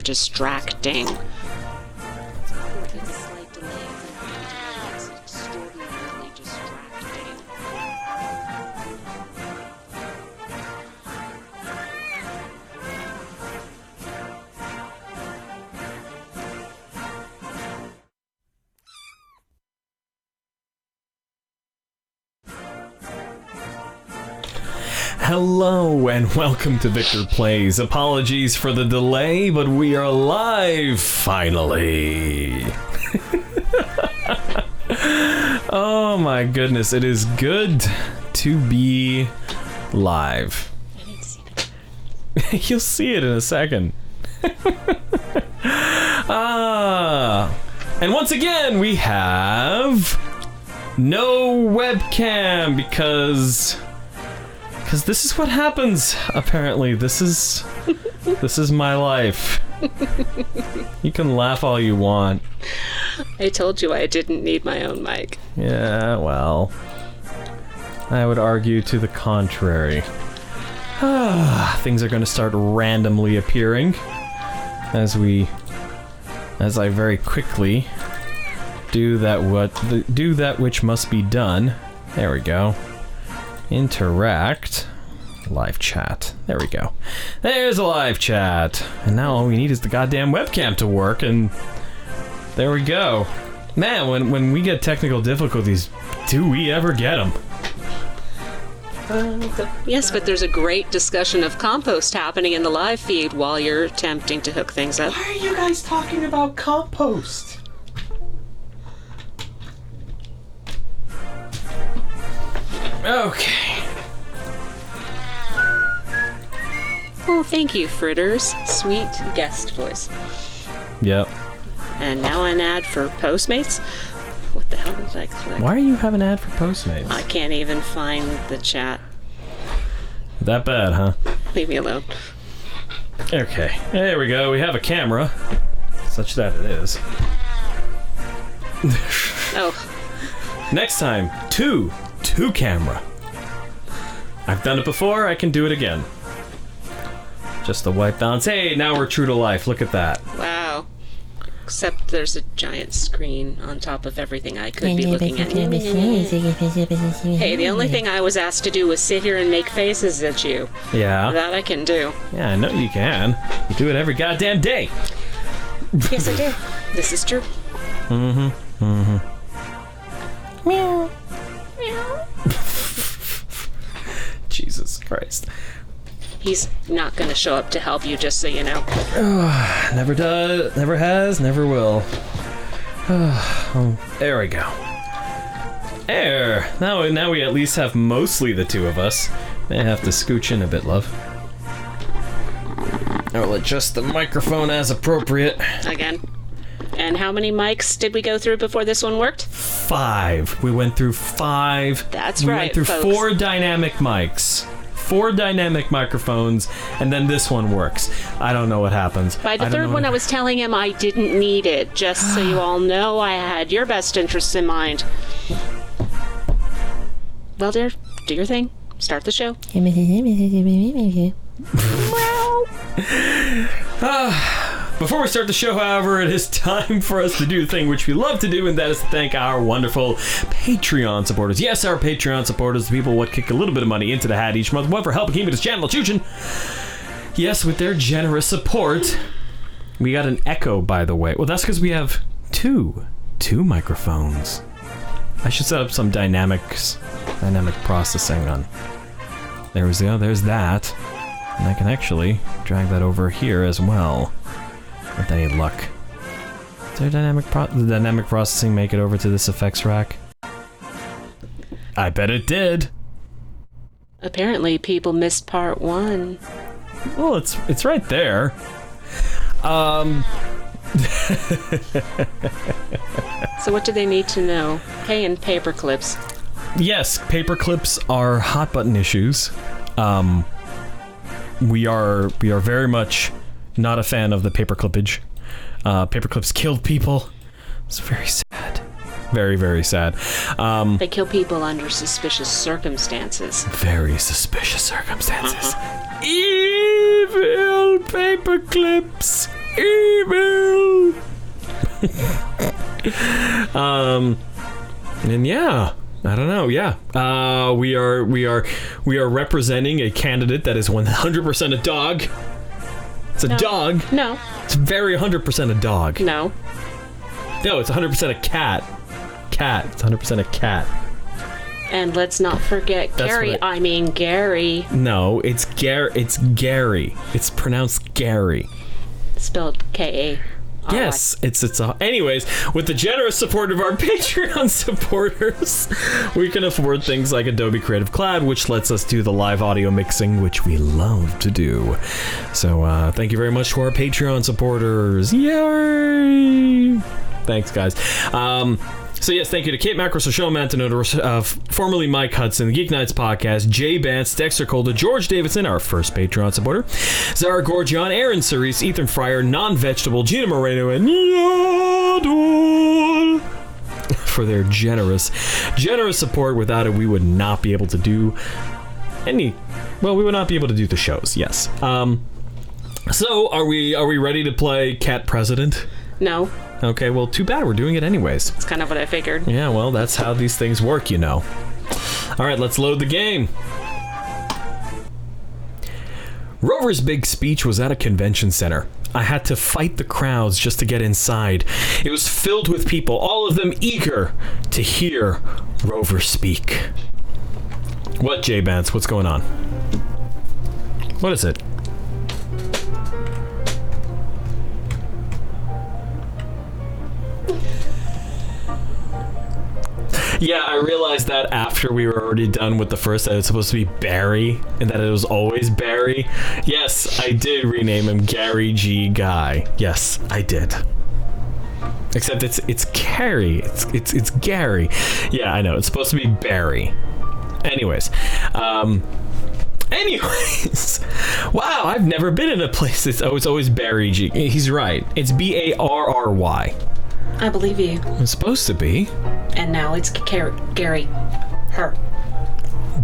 distracting. With a slight delay, it's extraordinarily distracting. Hello and welcome to Victor Plays. Apologies for the delay, but we are live finally. Oh my goodness, it is good to be live. I need to see that. You'll see it in a second. And once again, we have no webcam because this is what happens. Apparently, this is my life. You can laugh all you want. I told you I didn't need my own mic. Yeah, well, I would argue to the contrary. Things are going to start randomly appearing as I very quickly do that which must be done. There we go. Interact. Live chat. There we go. There's a live chat. And now all we need is the goddamn webcam to work, and there we go. Man, when we get technical difficulties, do we ever get them? Yes, but there's a great discussion of compost happening in the live feed while you're attempting to hook things up. Why are you guys talking about compost? Okay. Oh, thank you, Fritters. Sweet guest voice. Yep. And now an ad for Postmates? What the hell did I click? Why do you have an ad for Postmates? I can't even find the chat. That bad, huh? Leave me alone. Okay. There we go. We have a camera. Such that it is. Oh. Next time, two camera. I've done it before, I can do it again. Just the white balance. Hey, now we're true to life. Look at that. Wow. Except there's a giant screen on top of everything I could be looking at. Hey, the only thing I was asked to do was sit here and make faces at you. Yeah. That I can do. Yeah, I know you can. You do it every goddamn day. Yes, I do. This is true. Mm-hmm. Mm-hmm. Meow. Meow. Jesus Christ. He's not going to show up to help you, just so you know. Never does, never has, never will. There we go. There. Now we at least have mostly the two of us. May have to scooch in a bit, love. I'll adjust the microphone as appropriate. Again. And how many mics did we go through before this one worked? 5. We went through 5. That's we right, went through folks. 4 dynamic mics. 4 dynamic microphones, and then this one works. I don't know what happens. By the third one, I was telling him I didn't need it, just so you all know I had your best interests in mind. Well, dear, do your thing. Start the show. Before we start the show, however, it is time for us to do the thing which we love to do, and that is to thank our wonderful Patreon supporters. Yes, our Patreon supporters, the people what kick a little bit of money into the hat each month, one for helping keep this channel chuchin'. Yes, with their generous support, we got an echo, by the way. Well, that's because we have two microphones. I should set up some dynamic processing on. There's that, and I can actually drag that over here as well. With any luck. Did dynamic processing make it over to this effects rack? I bet it did. Apparently, people missed part 1. Well, it's right there. So what do they need to know? Hey, and paper clips. Yes, paper clips are hot button issues. We are very much not a fan of the paper clippage. Paper clips killed people. It's very sad. Very, very sad. They kill people under suspicious circumstances. Very suspicious circumstances. Evil paper clips. Evil. And yeah, I don't know. Yeah, we are representing a candidate that is 100% a dog. It's a dog. No. It's very 100% a dog. No. No, it's 100% a cat. It's 100% a cat. And let's not forget Gary. Gary. No, it's Gary. It's Gary. It's pronounced Gary. Spelled K-A. Yes, it's anyways, with the generous support of our Patreon supporters, we can afford things like Adobe Creative Cloud, which lets us do the live audio mixing, which we love to do. So thank you very much to our Patreon supporters. Yay! Thanks, guys. So yes, thank you to Kate Macros, Rochelle Mantanota, formerly Mike Hudson, the Geek Nights Podcast, Jay Bance, Dexter Calder, George Davidson, our first Patreon supporter, Zara Gorgian, Aaron Cerise, Ethan Fryer, Non-Vegetable, Gina Moreno, and Yadol for their generous support. Without it, we would not be able to do we would not be able to do the shows, yes. So, are we ready to play Cat President? No. Okay, well, too bad. We're doing it anyways. That's kind of what I figured. Yeah, well, that's how these things work, you know. All right, let's load the game. Rover's big speech was at a convention center. I had to fight the crowds just to get inside. It was filled with people, all of them eager to hear Rover speak. What, Jay Bance? What's going on? What is it? Yeah, I realized that after we were already done with the first, that it was supposed to be Barry, and that it was always Barry. Yes, I did rename him Gary G. Guy. Yes, I did. Except it's Gary. It's Gary. Yeah, I know. It's supposed to be Barry. Anyways. Wow, I've never been in a place that's always Barry G. He's right. It's Barry. I believe you. It's supposed to be. And now it's Gary. Her.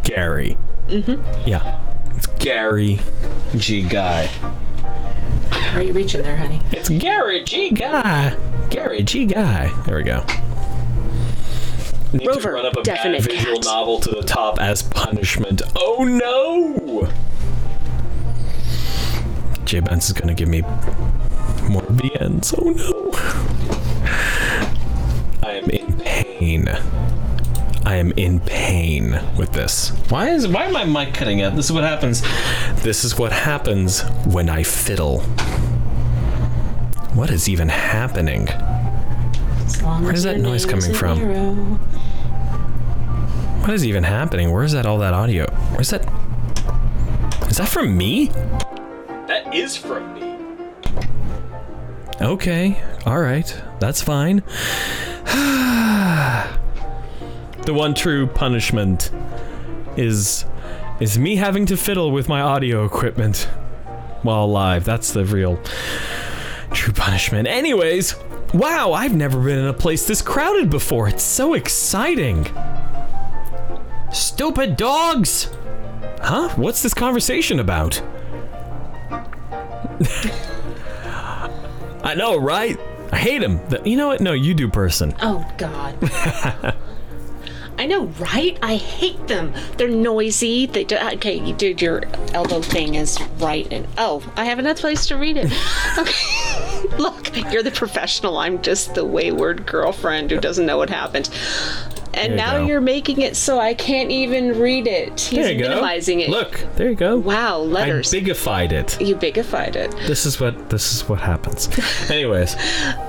Gary. Mm-hmm. Yeah. It's Gary G. Guy. Where are you reaching there, honey? It's Gary G. Guy. Gary G. Guy. There we go. Need Rover, to run up a definite bad visual cat. novel to the top as punishment. Oh no! Jay Benz is gonna give me more VNs. Oh no! I am in pain. I am in pain with this. Why is my mic cutting out? This is what happens. This is what happens when I fiddle. What is even happening? Where is that noise coming from? What is even happening? Where is that all that audio? Where's that? Is that from me? That is from me. Okay, all right, that's fine. The one true punishment is me having to fiddle with my audio equipment while live. That's the real true punishment. Anyways, wow, I've never been in a place this crowded before. It's so exciting. Stupid dogs! Huh? What's this conversation about? I know, right? I hate him. You know what? No, you do, person. Oh, God. I know, right? I hate them. They're noisy. They do, okay, you did your elbow thing is right. And oh, I have another place to read it. Okay. Look, you're the professional. I'm just the wayward girlfriend who doesn't know what happened. And now you're making it so I can't even read it. He's minimizing it. Look, there you go. Wow, letters. I bigified it. You bigified it. This is what happens. Anyways.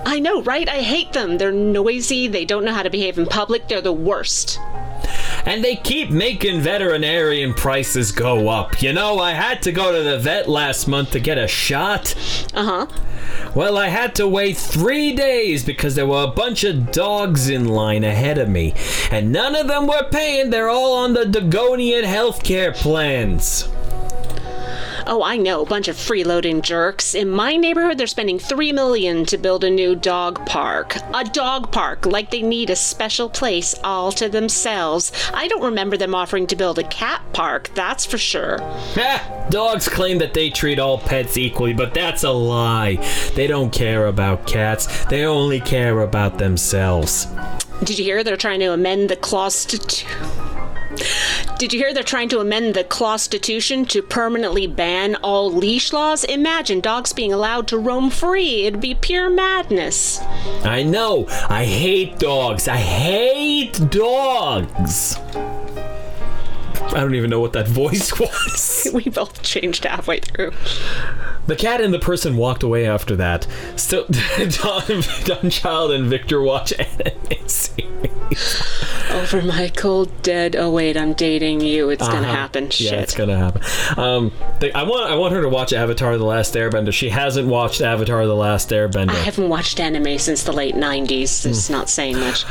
I know, right? I hate them. They're noisy. They don't know how to behave in public. They're the worst. And they keep making veterinarian prices go up. You know, I had to go to the vet last month to get a shot. Uh-huh. Well, I had to wait 3 days because there were a bunch of dogs in line ahead of me. And none of them were paying. They're all on the Dagonian healthcare plans. Oh, I know, a bunch of freeloading jerks. In my neighborhood, they're spending $3 million to build a new dog park. A dog park, like they need a special place all to themselves. I don't remember them offering to build a cat park, that's for sure. Dogs claim that they treat all pets equally, but that's a lie. They don't care about cats. They only care about themselves. Did you hear they're trying to amend the Constitution to permanently ban all leash laws? Imagine dogs being allowed to roam free. It'd be pure madness. I know. I hate dogs. I hate dogs. I don't even know what that voice was. We both changed halfway through. The cat and the person walked away after that. Still, Don Child and Victor watch anime series. Over my cold dead. Oh wait, I'm dating you. It's gonna happen. Yeah, Shit. it's gonna happen. I want her to watch Avatar: The Last Airbender. She hasn't watched Avatar: The Last Airbender. I haven't watched anime since the late 90s. It's not saying much.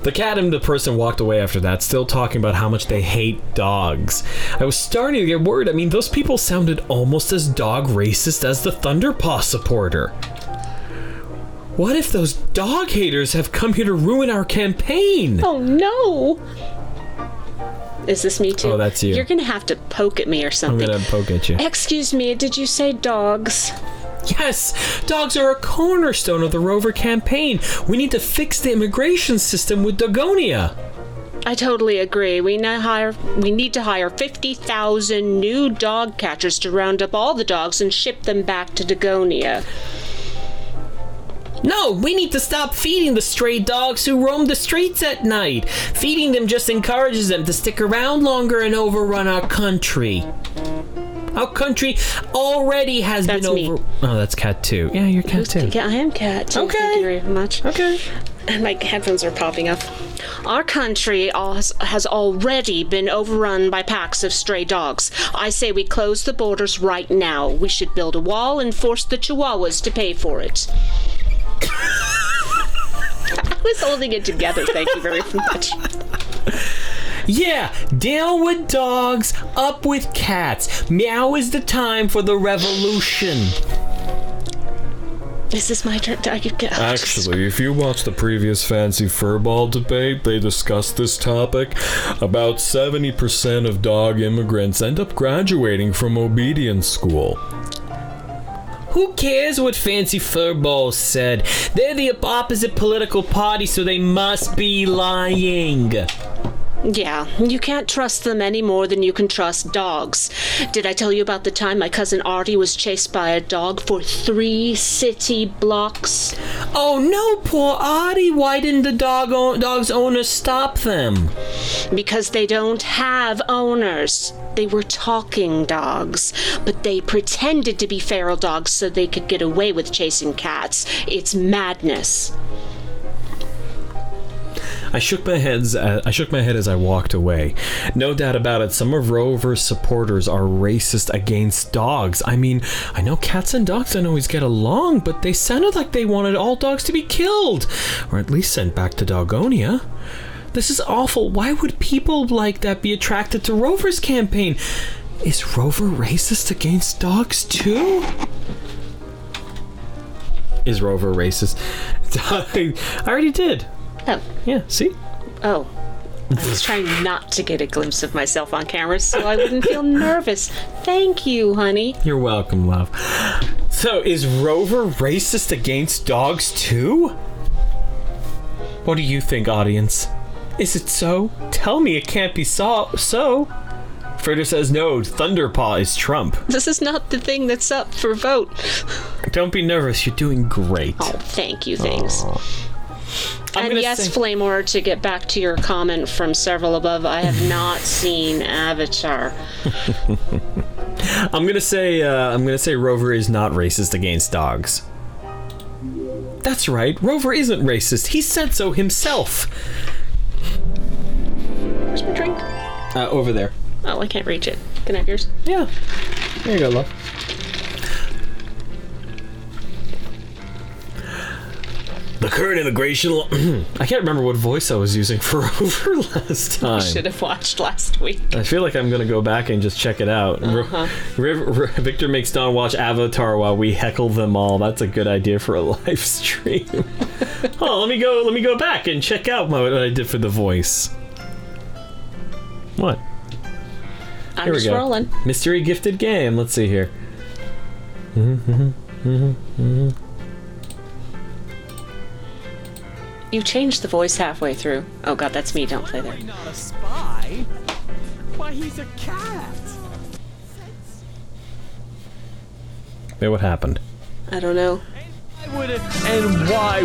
The cat and the person walked away after that, still talking about how much they hate dogs. I was starting to get worried. I mean, those people sounded almost as dog racist as the Thunderpaw supporter. What if those dog haters have come here to ruin our campaign? Oh no! Is this me too? Oh, that's you. You're gonna have to poke at me or something. I'm gonna poke at you. Excuse me, did you say dogs? Yes, dogs are a cornerstone of the Rover campaign. We need to fix the immigration system with Dogonia. I totally agree. We need to hire 50,000 new dog catchers to round up all the dogs and ship them back to Dagonia. No, we need to stop feeding the stray dogs who roam the streets at night. Feeding them just encourages them to stick around longer and overrun our country. Our country already has That's been me. over... Oh, that's Cat too. Yeah, you're Cat too. Yeah, I am Cat too. Okay. Thank you very much. Okay. And my headphones are popping up. Our country has already been overrun by packs of stray dogs. I say we close the borders right now. We should build a wall and force the Chihuahuas to pay for it. I was holding it together, thank you very much. Yeah, down with dogs, up with cats. Meow is the time for the revolution. Is this my turn? Actually, if you watch the previous Fancy Furball debate, they discussed this topic. About 70% of dog immigrants end up graduating from obedience school. Who cares what Fancy Furball said? They're the opposite political party, so they must be lying. Yeah, you can't trust them any more than you can trust dogs. Did I tell you about the time my cousin Artie was chased by a dog for 3 city blocks? Oh no, poor Artie. Why didn't the dog's owner stop them? Because they don't have owners. They were talking dogs, but they pretended to be feral dogs so they could get away with chasing cats. It's madness. I shook my head as I walked away. No doubt about it, some of Rover's supporters are racist against dogs. I mean, I know cats and dogs don't always get along, but they sounded like they wanted all dogs to be killed, or at least sent back to Dogonia. This is awful. Why would people like that be attracted to Rover's campaign? Is Rover racist against dogs too? Is Rover racist? I already did. Oh. Yeah, see? Oh. I was trying not to get a glimpse of myself on camera so I wouldn't feel nervous. Thank you, honey. You're welcome, love. So, is Rover racist against dogs too? What do you think, audience? Is it so? Tell me it can't be so. Fritter says no, Thunderpaw is Trump. This is not the thing that's up for vote. Don't be nervous, you're doing great. Oh, thank you, thanks. I'm And gonna yes, say- Flamor, to get back to your comment from several above, I have not seen Avatar. I'm gonna say Rover is not racist against dogs. That's right, Rover isn't racist. He said so himself. Where's my drink? Over there. Oh, I can't reach it. Can I have yours? Yeah. There you go, love. The current immigration law. I can't remember what voice I was using for Rover last time. Should have watched last week. I feel like I'm going to go back and just check it out. Victor makes Don watch Avatar while we heckle them all. That's a good idea for a live stream. Oh, let me go back and check out what I did for the voice. What? I'm Here we just go. rolling. Mystery gifted game. Let's see here. You changed the voice halfway through. Oh god, that's me. Don't play there. Why not a spy? Why, he's a cat. Wait, what happened? I don't know. Why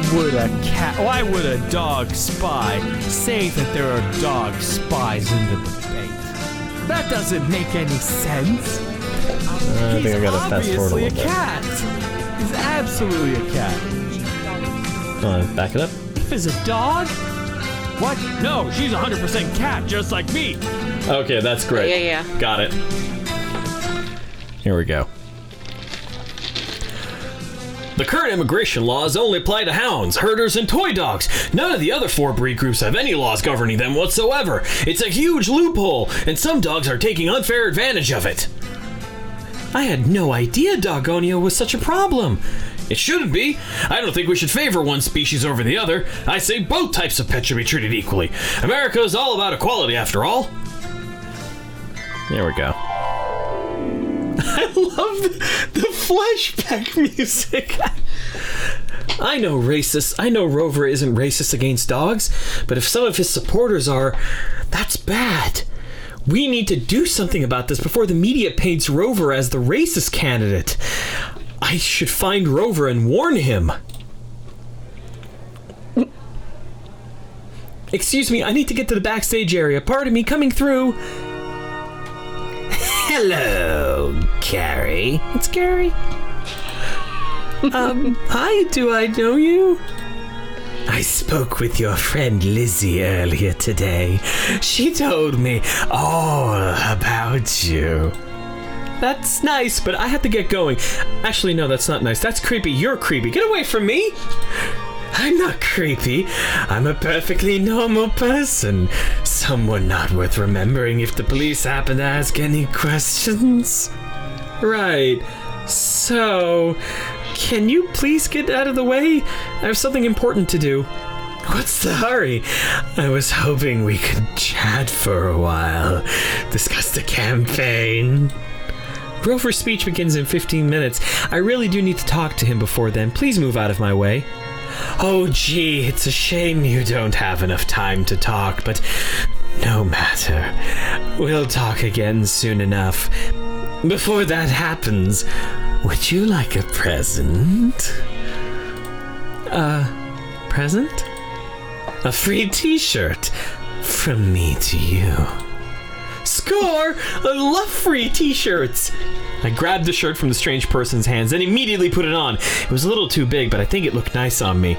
would a dog spy say that there are dog spies in the debate? That doesn't make any sense. I think I gotta fast forward a He's obviously little bit. cat. He's absolutely a cat. Back it up. Is a dog? What? No, she's 100% cat, just like me. Okay, that's great. Yeah. Got it. Here we go. The current immigration laws only apply to hounds, herders, and toy dogs. None of the other 4 breed groups have any laws governing them whatsoever. It's a huge loophole, and some dogs are taking unfair advantage of it. I had no idea Dogonia was such a problem. It shouldn't be. I don't think we should favor one species over the other. I say both types of pets should be treated equally. America is all about equality, after all. There we go. I love the flashback music. I know Rover isn't racist against dogs, but if some of his supporters are, that's bad. We need to do something about this before the media paints Rover as the racist candidate. I should find Rover and warn him. Excuse me, I need to get to the backstage area. Pardon me, coming through. Hello, Carrie. It's Carrie. Hi, do I know you? I spoke with your friend Lizzie earlier today. She told me all about you. That's nice, but I have to get going. Actually, no, that's not nice. That's creepy. You're creepy. Get away from me! I'm not creepy. I'm a perfectly normal person. Someone not worth remembering if the police happen to ask any questions. Right. So, can you please get out of the way? I have something important to do. What's the hurry? I was hoping we could chat for a while. Discuss the campaign. Rover's speech begins in 15 minutes. I really do need to talk to him before then. Please move out of my way. Oh, gee, it's a shame you don't have enough time to talk, but no matter. We'll talk again soon enough. Before that happens, would you like a present? Present? A free t-shirt from me to you. Score! I love free t-shirts! I grabbed the shirt from the strange person's hands and immediately put it on. It was a little too big, but I think it looked nice on me.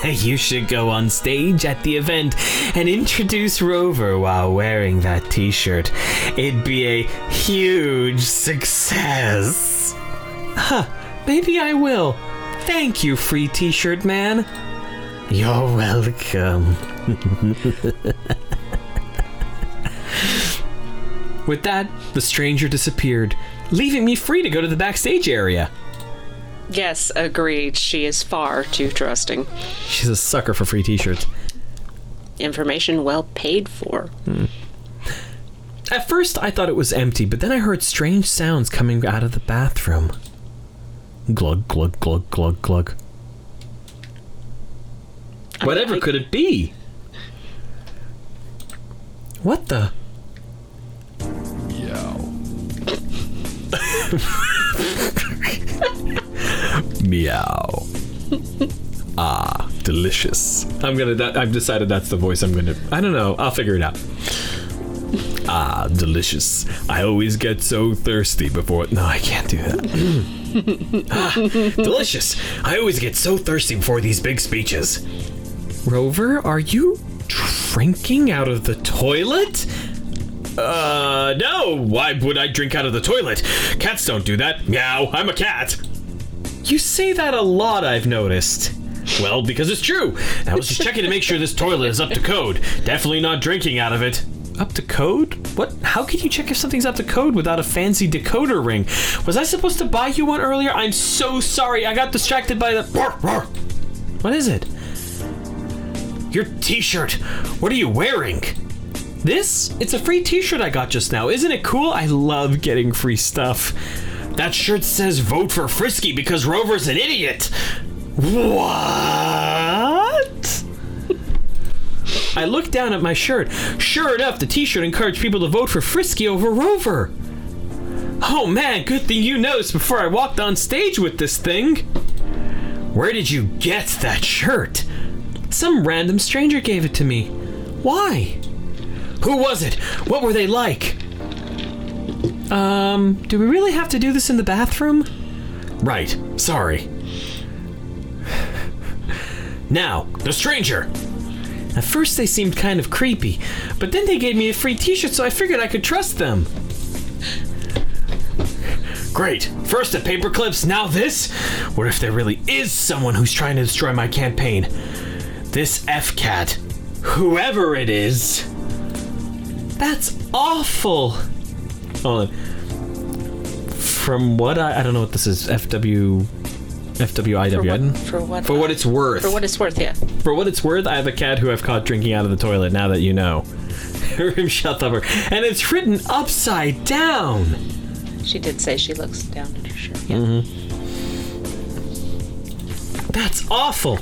You should go on stage at the event and introduce Rover while wearing that t-shirt. It'd be a huge success. Huh, maybe I will. Thank you, free t-shirt man. You're welcome. With that, the stranger disappeared, leaving me free to go to the backstage area. Yes, agreed. She is far too trusting. She's a sucker for free t-shirts. Information well paid for. At first, I thought it was empty, but then I heard strange sounds coming out of the bathroom. Glug, glug, glug, glug, glug. Whatever could it be? What the? Meow. Ah, delicious. I've decided that's the voice I don't know. I'll figure it out. Ah, delicious. I always get so thirsty before... No, I can't do that. Delicious. I always get so thirsty before these big speeches. Rover, are you drinking out of the toilet? No. Why would I drink out of the toilet? Cats don't do that. Meow, I'm a cat. You say that a lot, I've noticed. Well, because it's true. I was just checking to make sure this toilet is up to code. Definitely not drinking out of it. Up to code? What? How can you check if something's up to code without a fancy decoder ring? Was I supposed to buy you one earlier? I'm so sorry. I got distracted by the... What is it? Your t-shirt. What are you wearing? This? It's a free t-shirt I got just now. Isn't it cool? I love getting free stuff. That shirt says vote for Frisky because Rover's an idiot. What? I looked down at my shirt. Sure enough, the t-shirt encouraged people to vote for Frisky over Rover. Oh man, good thing you noticed before I walked on stage with this thing. Where did you get that shirt? Some random stranger gave it to me. Why? Who was it? What were they like? Do we really have to do this in the bathroom? Right, sorry. Now, the stranger. At first they seemed kind of creepy, but then they gave me a free t-shirt, so I figured I could trust them. Great. First the paper clips, now this? What if there really is someone who's trying to destroy my campaign? This F-cat, whoever it is. That's awful. Hold on. From what I don't know what this is. FWIW. For what it's worth. For what it's worth, yeah. For what it's worth, I have a cat who I've caught drinking out of the toilet, now that you know. Shut up. And it's written upside down. She did say she looks down at her shirt. Yeah. Mm-hmm. That's awful.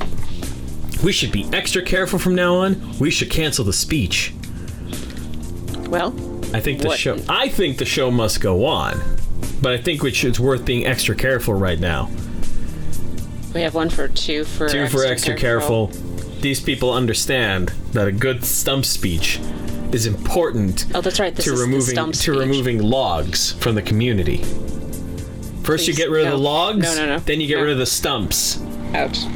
We should be extra careful from now on. We should cancel the speech. Well, I think the show must go on. But I think it's worth being extra careful right now. We have one for two for extra careful. These people understand that a good stump speech is important. Oh, that's right. This is the stump speech. Removing logs from the community. First, you get rid of the logs. No. Then you get rid of the stumps. Ouch.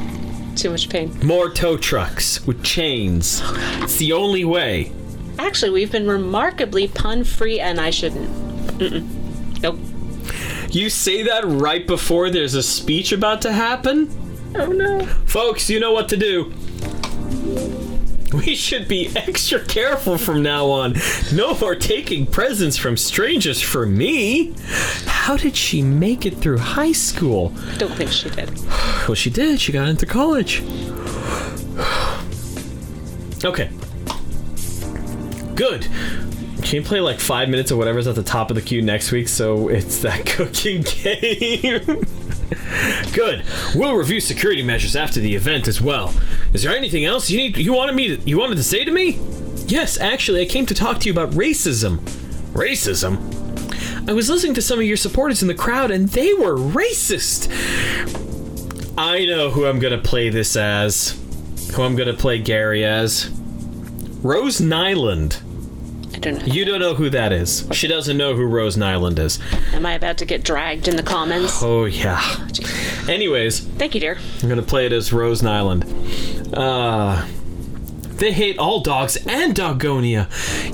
Too much pain. More tow trucks with chains. It's the only way. Actually, we've been remarkably pun-free, and I shouldn't. Nope. You say that right before there's a speech about to happen? Oh no. Folks, you know what to do. We should be extra careful from now on. No more taking presents from strangers for me. How did she make it through high school? I don't think she did. Well, she did. She got into college. Okay. Good. Can you play like 5 minutes or whatever's at the top of the queue next week so it's that cooking game? Good. We'll review security measures after the event as well. Is there anything else you wanted to say to me? Yes, actually, I came to talk to you about racism. Racism? I was listening to some of your supporters in the crowd and they were racist. I know who I'm gonna play this as. Who I'm gonna play Gary as. Rose Nyland. I don't know. You don't know who that is. She doesn't know who Rose Nyland is. Am I about to get dragged in the comments? Oh, yeah. Anyways. Thank you, dear. I'm going to play it as Rose Nyland. They hate all dogs and Dogonia.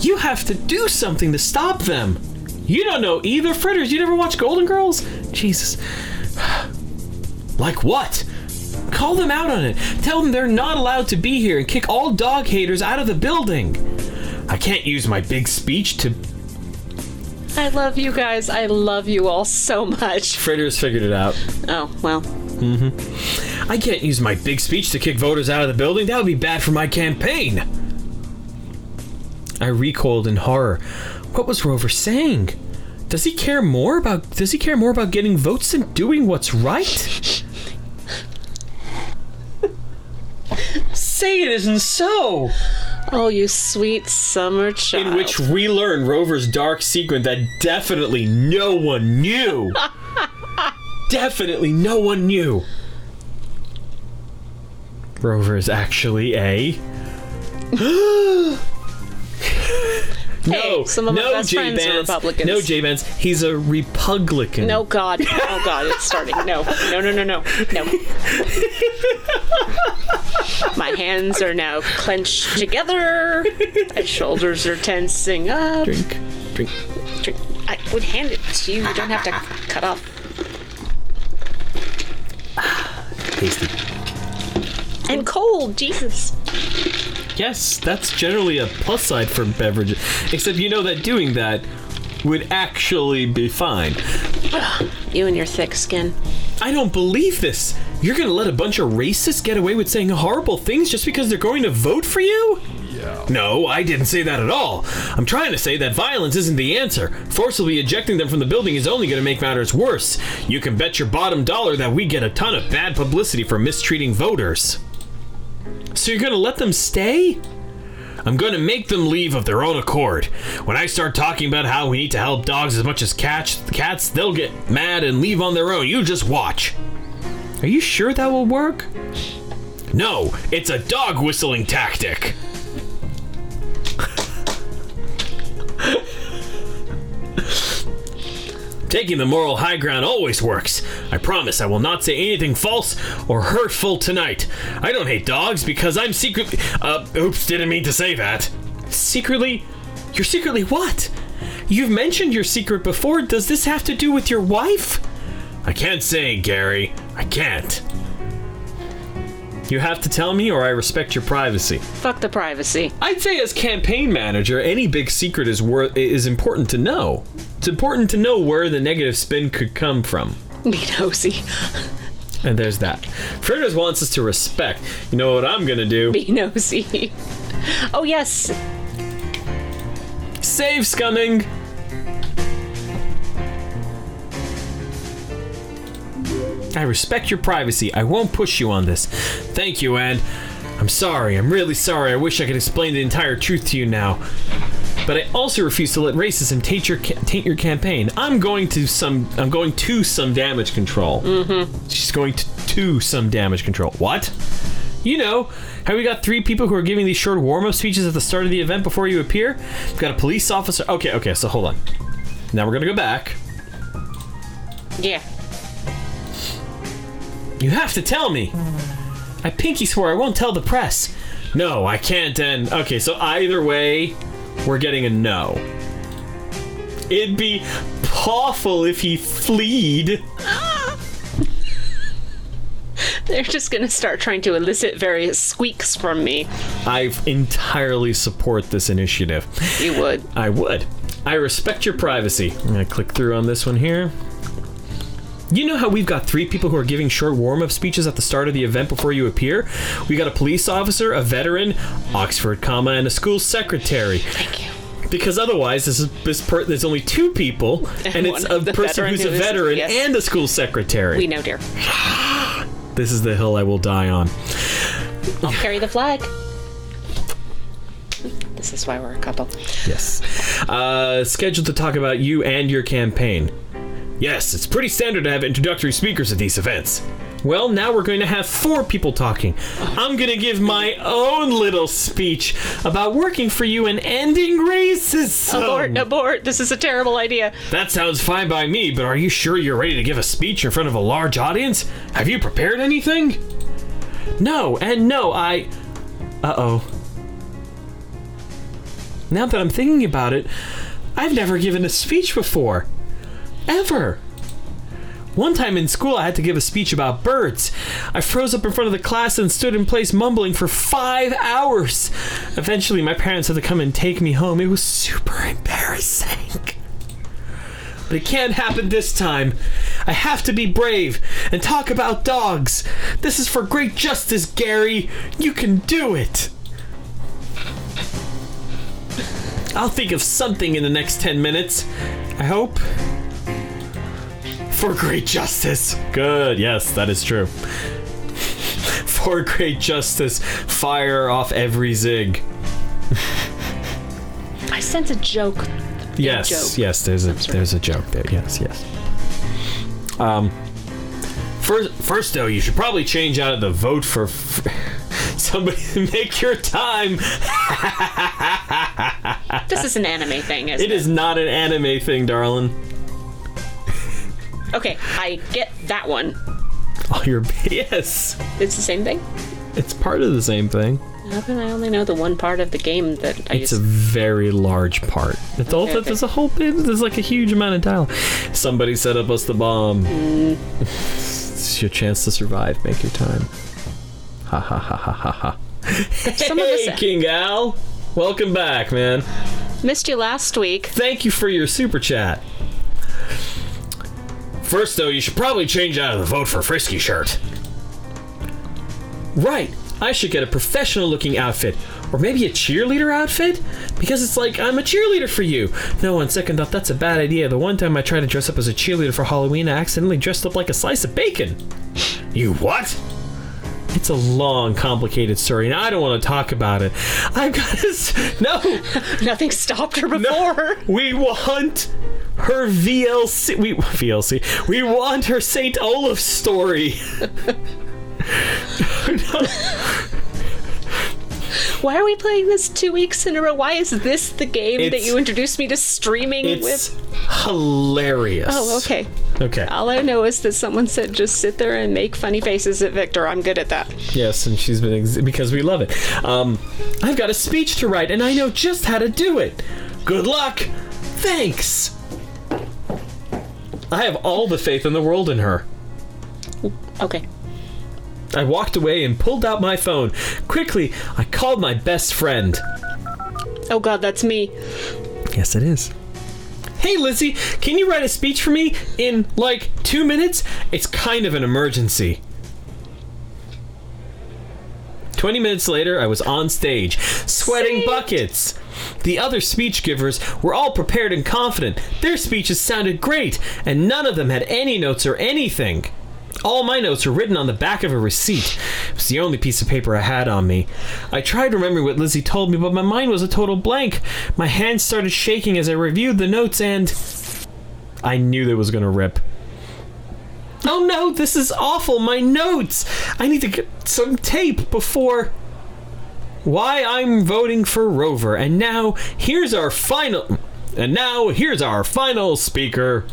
You have to do something to stop them. You don't know either, Fritters. You never watch Golden Girls? Jesus. Like what? Call them out on it. Tell them they're not allowed to be here and kick all dog haters out of the building. I can't use my big speech to... I love you guys. I love you all so much. Fritters figured it out. Oh, well. Mm-hmm. I can't use my big speech to kick voters out of the building. That would be bad for my campaign. I recoiled in horror. What was Rover saying? Does he care more about getting votes than doing what's right? Say it isn't so. Oh, you sweet summer child. In which we learn Rover's dark secret that definitely no one knew. Definitely no one knew. Rover is actually a... Hey, some of my best friends are Republicans. No, J-Bands. He's a Republican. No, God. Oh, God, it's starting. No. My hands are now clenched together. My shoulders are tensing up. Drink. I would hand it to you. You don't have to cut off. Tasty. And cold, Jesus. Yes, that's generally a plus side for beverages. Except you know that doing that would actually be fine. You and your thick skin. I don't believe this. You're gonna let a bunch of racists get away with saying horrible things just because they're going to vote for you? Yeah. No, I didn't say that at all. I'm trying to say that violence isn't the answer. Forcibly ejecting them from the building is only gonna make matters worse. You can bet your bottom dollar that we get a ton of bad publicity for mistreating voters. So you're gonna let them stay? I'm gonna make them leave of their own accord. When I start talking about how we need to help dogs as much as cats, they'll get mad and leave on their own. You just watch. Are you sure that will work? No, it's a dog whistling tactic. Taking the moral high ground always works. I promise I will not say anything false or hurtful tonight. I don't hate dogs because I'm secretly... oops, didn't mean to say that. Secretly? You're secretly what? You've mentioned your secret before. Does this have to do with your wife? I can't say, Gary. I can't. You have to tell me or I respect your privacy. Fuck the privacy. I'd say as campaign manager, any big secret is important to know. It's important to know where the negative spin could come from. Be nosy. And there's that. Fritters wants us to respect. You know what I'm gonna do? Be nosy. Oh, yes. Save, scumming! I respect your privacy. I won't push you on this. Thank you, and I'm sorry. I'm really sorry. I wish I could explain the entire truth to you now. But I also refuse to let racism taint your campaign. I'm going to some damage control. Mm-hmm. She's going to some damage control. What? You know, how we got 3 people who are giving these short warm-up speeches at the start of the event before you appear? We've got a police officer. Okay, so hold on. Now we're gonna go back. Yeah. You have to tell me. I pinky swear I won't tell the press. No, I can't and... Okay, so either way, we're getting a no. It'd be awful if he fleed. They're just gonna start trying to elicit various squeaks from me. I entirely support this initiative. You would. I would. I respect your privacy. I'm gonna click through on this one here. You know how we've got 3 people who are giving short warm-up speeches at the start of the event before you appear? We got a police officer, a veteran, Oxford, and a school secretary. Thank you. Because otherwise, there's only 2 people, and it's a person who's a veteran and a school secretary. We know, dear. This is the hill I will die on. I'll carry the flag. This is why we're a couple. Yes. Scheduled to talk about you and your campaign. Yes, it's pretty standard to have introductory speakers at these events. Well, now we're going to have 4 people talking. I'm going to give my own little speech about working for you and ending racism. Abort. This is a terrible idea. That sounds fine by me, but are you sure you're ready to give a speech in front of a large audience? Have you prepared anything? No, Uh-oh. Now that I'm thinking about it, I've never given a speech before. Ever. One time in school, I had to give a speech about birds. I froze up in front of the class and stood in place mumbling for 5 hours. Eventually, my parents had to come and take me home. It was super embarrassing. But it can't happen this time. I have to be brave and talk about dogs. This is for great justice, Gary. You can do it. I'll think of something in the next 10 minutes. I hope. For great justice. Good, yes, that is true. For great justice, fire off every zig. I sense a joke. Yes, there's a joke there. Yes. First though, you should probably change out of the vote for somebody to make your time. This is an anime thing, isn't it? It is not an anime thing, darling. Okay, I get that one. Oh, yes. It's the same thing? It's part of the same thing. How come I only know the one part of the game that It's a very large part. It's okay. There's a whole bit. There's like a huge amount of dialogue. Somebody set up us the bomb. It's your chance to survive. Make your time. Ha ha ha ha ha ha. Some of us King Al. Welcome back, man. missed you last week. Thank you for your super chat. First, though, you should probably change out of the vote for Frisky shirt. Right. I should get a professional-looking outfit. Or maybe a cheerleader outfit? Because it's like, I'm a cheerleader for you. No, on second thought, that's a bad idea. The one time I tried to dress up as a cheerleader for Halloween, I accidentally dressed up like a slice of bacon. You what? It's a long, complicated story, and I don't want to talk about it. I've got to... No! Nothing stopped her before. We want her VLC. We want her St. Olaf story. Why are we playing this 2 weeks in a row? Why is this the game that you introduced me to streaming It's with? hilarious. Oh, okay. Okay. All I know is that someone said just sit there and make funny faces at Victor. I'm good at that. Yes, and she's been because we love it. I've got a speech to write, and I know just how to do it. Good luck. Thanks. I have all the faith in the world in her. Okay. I walked away and pulled out my phone. Quickly, I called my best friend. Oh God, that's me. Yes, it is. Hey, Lizzie, can you write a speech for me in, 2 minutes? It's kind of an emergency. 20 minutes later, I was on stage, sweating buckets. The other speech givers were all prepared and confident. Their speeches sounded great, and none of them had any notes or anything. All my notes were written on the back of a receipt. It was the only piece of paper I had on me. I tried remembering what Lizzie told me, but my mind was a total blank. My hands started shaking as I reviewed the notes, and I knew they was gonna rip. Oh no, this is awful, my notes! I need to get some tape before... Why I'm voting for Rover, and now here's our final speaker.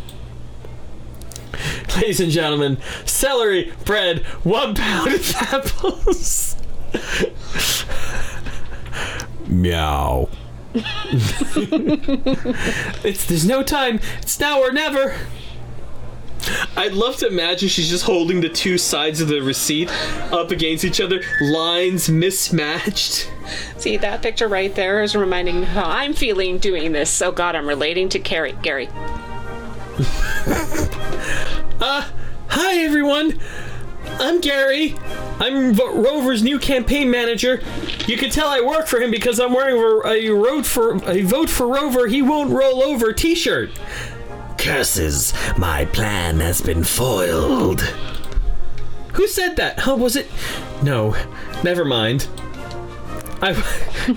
Ladies and gentlemen, celery, bread, 1 pound of apples. Meow. There's no time. It's now or never. I'd love to imagine she's just holding the two sides of the receipt up against each other, lines mismatched. See, that picture right there is reminding me how I'm feeling doing this. Oh God, I'm relating to Gary. Hi everyone. I'm Gary. I'm Rover's new campaign manager. You can tell I work for him because I'm wearing a vote for Rover, he won't roll over t-shirt. Curses, my plan has been foiled. Who said that? Oh, was it? No, never mind.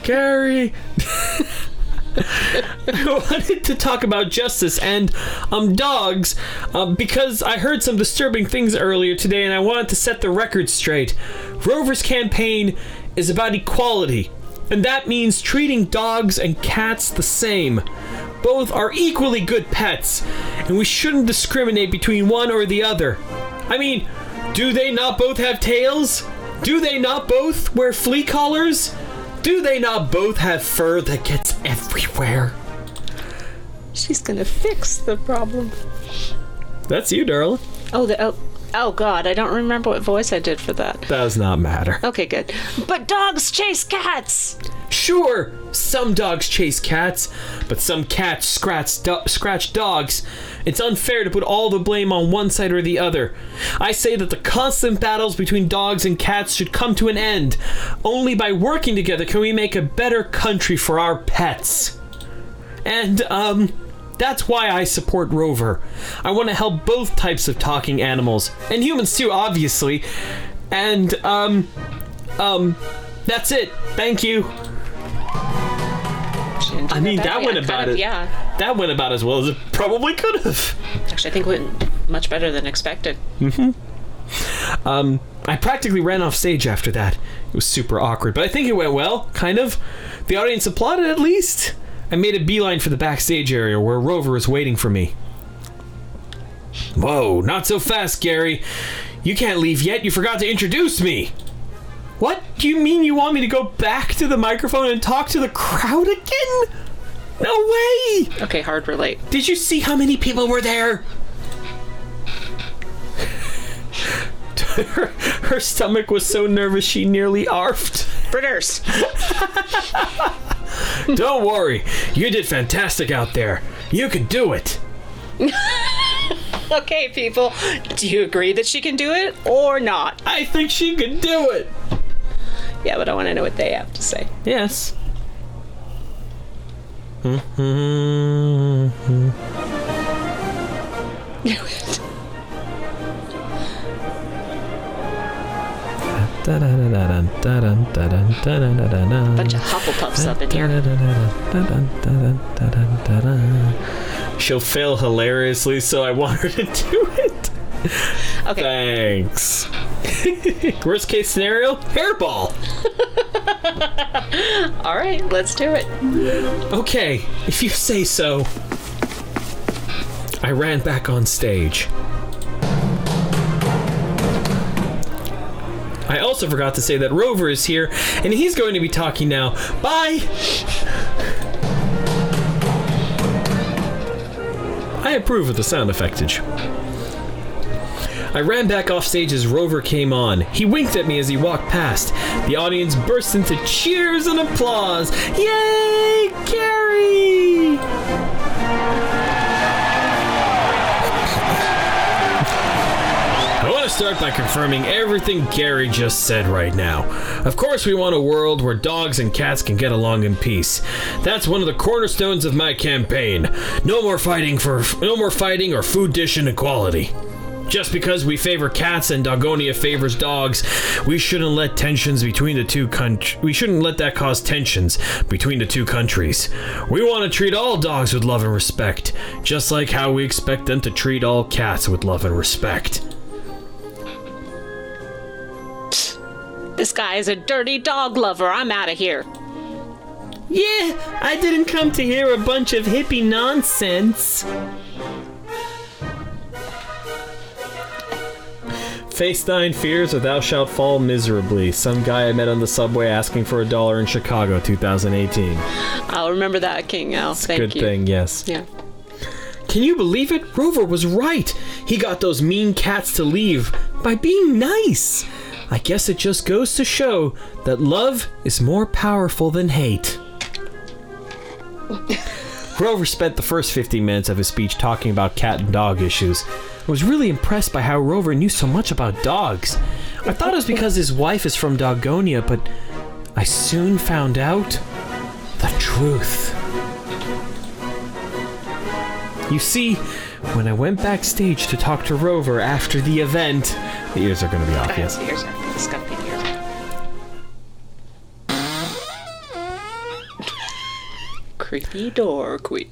Gary. I wanted to talk about justice and dogs because I heard some disturbing things earlier today and I wanted to set the record straight. Rover's campaign is about equality, and that means treating dogs and cats the same. Both are equally good pets, and we shouldn't discriminate between one or the other. I mean, do they not both have tails? Do they not both wear flea collars? Do they not both have fur that gets everywhere? She's gonna fix the problem. That's you, darling. Oh God, I don't remember what voice I did for that. Does not matter. Okay, good. But dogs chase cats! Sure, some dogs chase cats, but some cats scratch dogs. It's unfair to put all the blame on one side or the other. I say that the constant battles between dogs and cats should come to an end. Only by working together can we make a better country for our pets. And, that's why I support Rover. I want to help both types of talking animals, and humans too, obviously. And, that's it. Thank you. I mean, that went about it. Yeah. That went about as well as it probably could have. Actually, I think it went much better than expected. I practically ran off stage after that. It was super awkward, but I think it went well, kind of. The audience applauded at least. I made a beeline for the backstage area where Rover was waiting for me. Whoa, not so fast, Gary. You can't leave yet. You forgot to introduce me. What? Do you mean you want me to go back to the microphone and talk to the crowd again? No way! Okay, hard relate. Did you see how many people were there? Her stomach was so nervous she nearly arfed. Fritters. Don't worry, you did fantastic out there. You can do it. Okay, people, do you agree that she can do it or not? I think she can do it. Yeah, but I want to know what they have to say. Yes. Bunch of Hufflepuffs up in here. She'll fail hilariously, so I want her to do it. Okay. Thanks. Worst case scenario, hairball. All right, let's do it. Okay, if you say so. I ran back on stage. I also forgot to say that Rover is here, and he's going to be talking now. Bye! I approve of the sound effectage. I ran back off stage as Rover came on. He winked at me as he walked past. The audience burst into cheers and applause. Yay, Gary! I want to start by confirming everything Gary just said right now. Of course, we want a world where dogs and cats can get along in peace. That's one of the cornerstones of my campaign. No more fighting or food dish inequality. Just because we favor cats and Dogonia favors dogs, we shouldn't let we shouldn't let that cause tensions between the two countries. We want to treat all dogs with love and respect, just like how we expect them to treat all cats with love and respect. This guy is a dirty dog lover. I'm out of here. Yeah, I didn't come to hear a bunch of hippie nonsense. Face 9 fears or thou shalt fall miserably. Some guy I met on the subway asking for $1 in Chicago, 2018. I'll remember that, King Al. Thank you. Good thing, yes. Yeah. Can you believe it? Rover was right. He got those mean cats to leave by being nice. I guess it just goes to show that love is more powerful than hate. Rover spent the first 15 minutes of his speech talking about cat and dog issues. I was really impressed by how Rover knew so much about dogs. I thought it was because his wife is from Dogonia, but I soon found out the truth. You see, when I went backstage to talk to Rover after the event... The ears are going to be off, yes. The ears are scuffy ears. Creepy door, creep.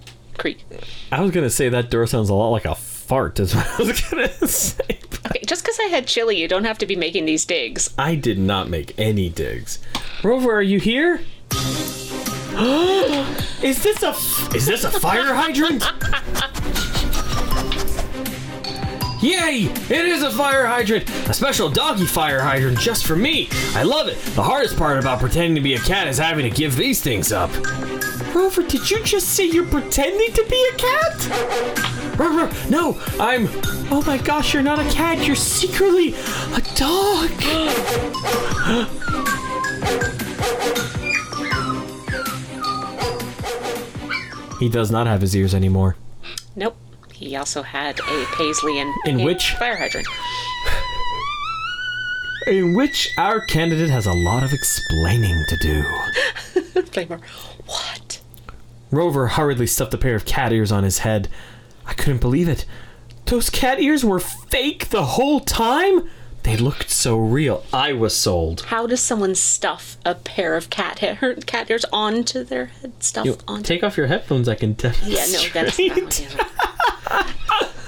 I was going to say that door sounds a lot like a fart, is what I was going to say. Okay, just because I had chili, you don't have to be making these digs. I did not make any digs. Rover, are you here? Is this a fire hydrant? Yay! It is a fire hydrant! A special doggy fire hydrant just for me! I love it! The hardest part about pretending to be a cat is having to give these things up. Rover, did you just say you're pretending to be a cat? Rover, no, oh my gosh, you're not a cat, you're secretly a dog! He does not have his ears anymore. Nope. He also had a paisley and fire hydrant. In which our candidate has a lot of explaining to do. Flavor. What? Rover hurriedly stuffed a pair of cat ears on his head. I couldn't believe it. Those cat ears were fake the whole time? They looked so real. I was sold. How does someone stuff a pair of cat ears onto their head? Take off your headphones, I can demonstrate. Yeah, no, that's not.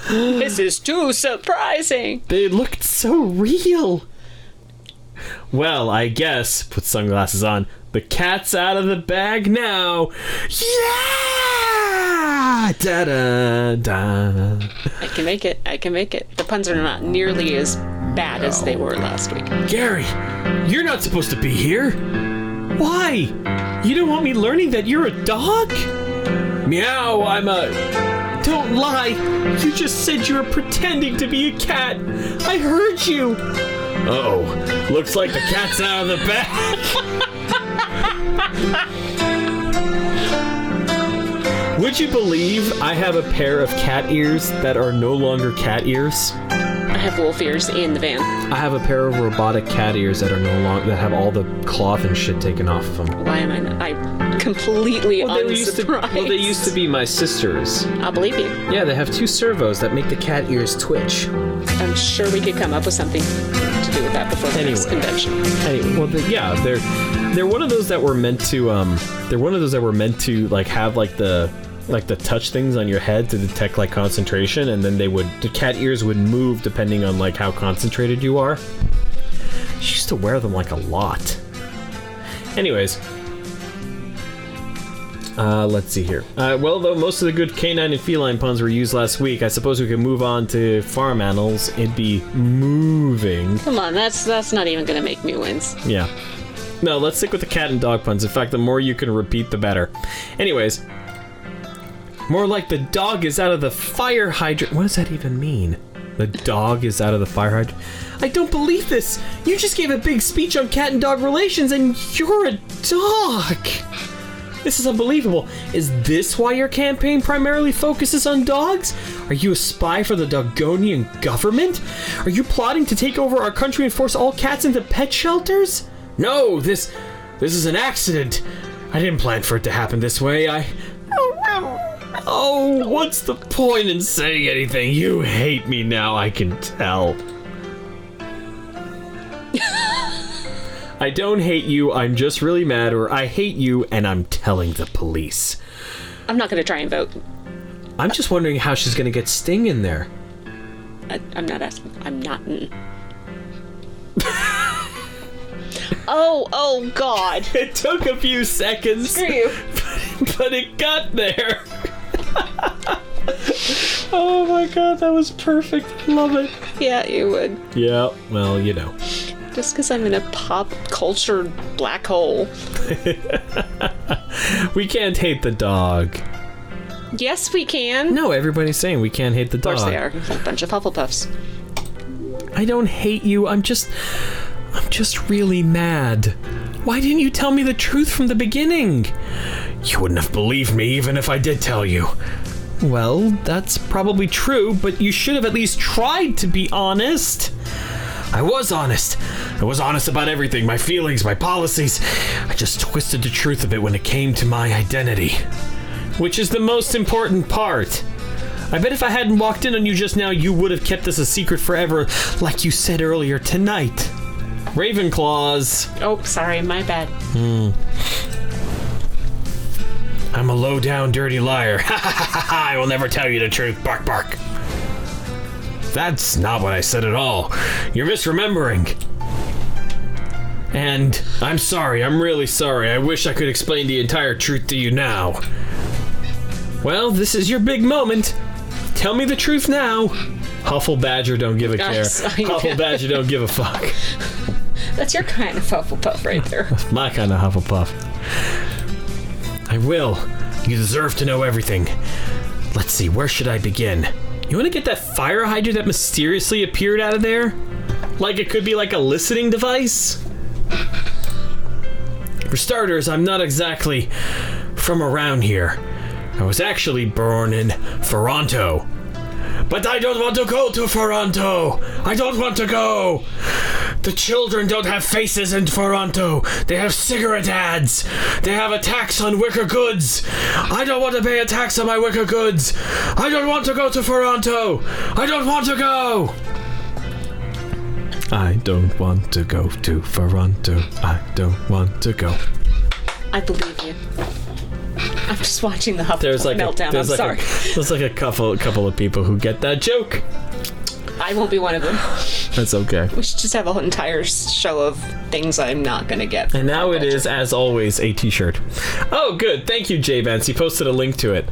This is too surprising. They looked so real. Well, I guess, put sunglasses on, the cat's out of the bag now. Yeah! Da-da-da. I can make it. The puns are not nearly as bad as they were last week. Gary, you're not supposed to be here. Why? You don't want me learning that you're a dog? Meow, Don't lie. You just said you were pretending to be a cat. I heard you. Uh-oh. Looks like the cat's out of the bag. Would you believe I have a pair of cat ears that are no longer cat ears? I have wolf ears in the van. I have a pair of robotic cat ears that are no longer, that have all the cloth and shit taken off of them. Why am I not? I'm completely unsurprised. They used to be my sister's. I'll believe you. Yeah, they have 2 servos that make the cat ears twitch. I'm sure we could come up with something to do with that before the next convention. Anyway, well, they're one of those that were meant to like have like the touch things on your head to detect like concentration, and then the cat ears would move depending on like how concentrated you are. She used to wear them like a lot. Anyways, let's see here. Well, though most of the good canine and feline puns were used last week, I suppose we could move on to farm animals. It'd be moving. Come on, that's not even gonna make me wins. Yeah. No, let's stick with the cat and dog puns. In fact, the more you can repeat, the better. Anyways, more like the dog is out of the fire hydrant. What does that even mean? The dog is out of the fire hydrant? I don't believe this! You just gave a big speech on cat and dog relations, and you're a dog! This is unbelievable. Is this why your campaign primarily focuses on dogs? Are you a spy for the Dogonian government? Are you plotting to take over our country and force all cats into pet shelters? No, this is an accident. I didn't plan for it to happen this way. Oh, what's the point in saying anything? You hate me now, I can tell. I don't hate you, I'm just really mad, or I hate you and I'm telling the police. I'm not gonna try and vote. I'm just wondering how she's gonna get Sting in there. I'm not asking. I'm not. Oh God. It took a few seconds. Screw you. But it got there. Oh my God, that was perfect. Love it. Yeah, you would. Yeah, well, you know. Just because I'm in a pop culture black hole. We can't hate the dog. Yes, we can. No, everybody's saying we can't hate the dog. Of course they are. A bunch of Hufflepuffs. I don't hate you. I'm just really mad. Why didn't you tell me the truth from the beginning? You wouldn't have believed me even if I did tell you. Well, that's probably true, but you should have at least tried to be honest. I was honest. I was honest about everything, my feelings, my policies. I just twisted the truth a bit when it came to my identity. Which is the most important part. I bet if I hadn't walked in on you just now, you would have kept this a secret forever, like you said earlier tonight. Ravenclaws. Oh, sorry, my bad. I'm a low-down, dirty liar. Ha ha ha ha! I will never tell you the truth. Bark, bark. That's not what I said at all. You're misremembering. And I'm sorry. I'm really sorry. I wish I could explain the entire truth to you now. Well, this is your big moment. Tell me the truth now. Huffle Badger don't give a care. Huffle Badger don't give a fuck. That's your kind of Hufflepuff right there. That's my kind of Hufflepuff. I will. You deserve to know everything. Let's see, where should I begin? You want to get that fire hydrant that mysteriously appeared out of there? Like it could be like a listening device? For starters, I'm not exactly from around here. I was actually born in Ferranto. But I don't want to go to Ferranto! I don't want to go! The children don't have faces in Ferranto. They have cigarette ads. They have a tax on wicker goods. I don't want to pay a tax on my wicker goods. I don't want to go to Ferranto. I don't want to go. I don't want to go to Ferranto. I don't want to go. I believe you. I'm just watching the Hufflepuff meltdown. I'm sorry. There's like a couple of people who get that joke. I won't be one of them. That's okay. We should just have a whole entire show of things I'm not gonna get. And now it is, as always, a t-shirt. Oh, good. Thank you, Jay Vance. He posted a link to it.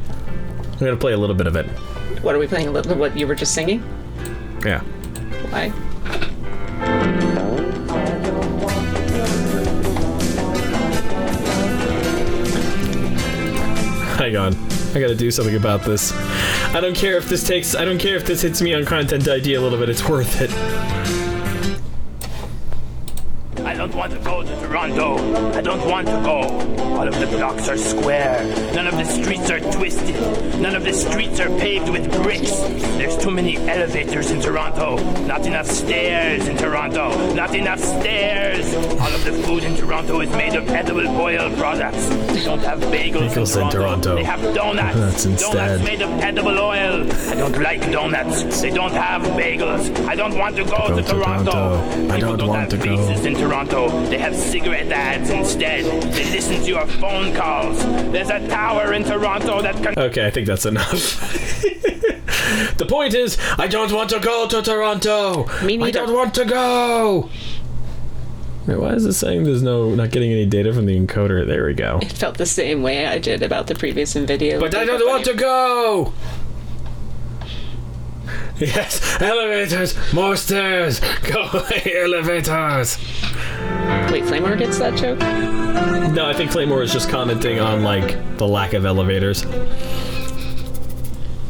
I'm gonna play a little bit of it. What are we playing? A little bit? What you were just singing? Yeah. Why? Hang on. I gotta do something about this. I don't care if this hits me on Content ID a little bit, it's worth it. don't want to go to Toronto. I don't want to go. All of the blocks are square. None of the streets are twisted. None of the streets are paved with bricks. There's too many elevators in Toronto. Not enough stairs in Toronto. Not enough stairs. All of the food in Toronto is made of edible oil products. They don't have bagels in Toronto. They have donuts. That's instead. Donuts made of edible oil. I don't like donuts. They don't have bagels. I don't want to go to Toronto. I don't want to go. Faces in Toronto. They have cigarette ads instead. They listen to your phone calls. There's a tower in Toronto that can... Okay, I think that's enough. The point is, I don't want to go to Toronto. Me neither. I don't want to go. Wait, why is it saying there's not getting any data from the encoder? There we go. It felt the same way I did about the previous video. But I don't want to go. Yes, elevators, more stairs. Go away, elevators. Wait, Flamor gets that joke? No, I think Claymore is just commenting on like the lack of elevators.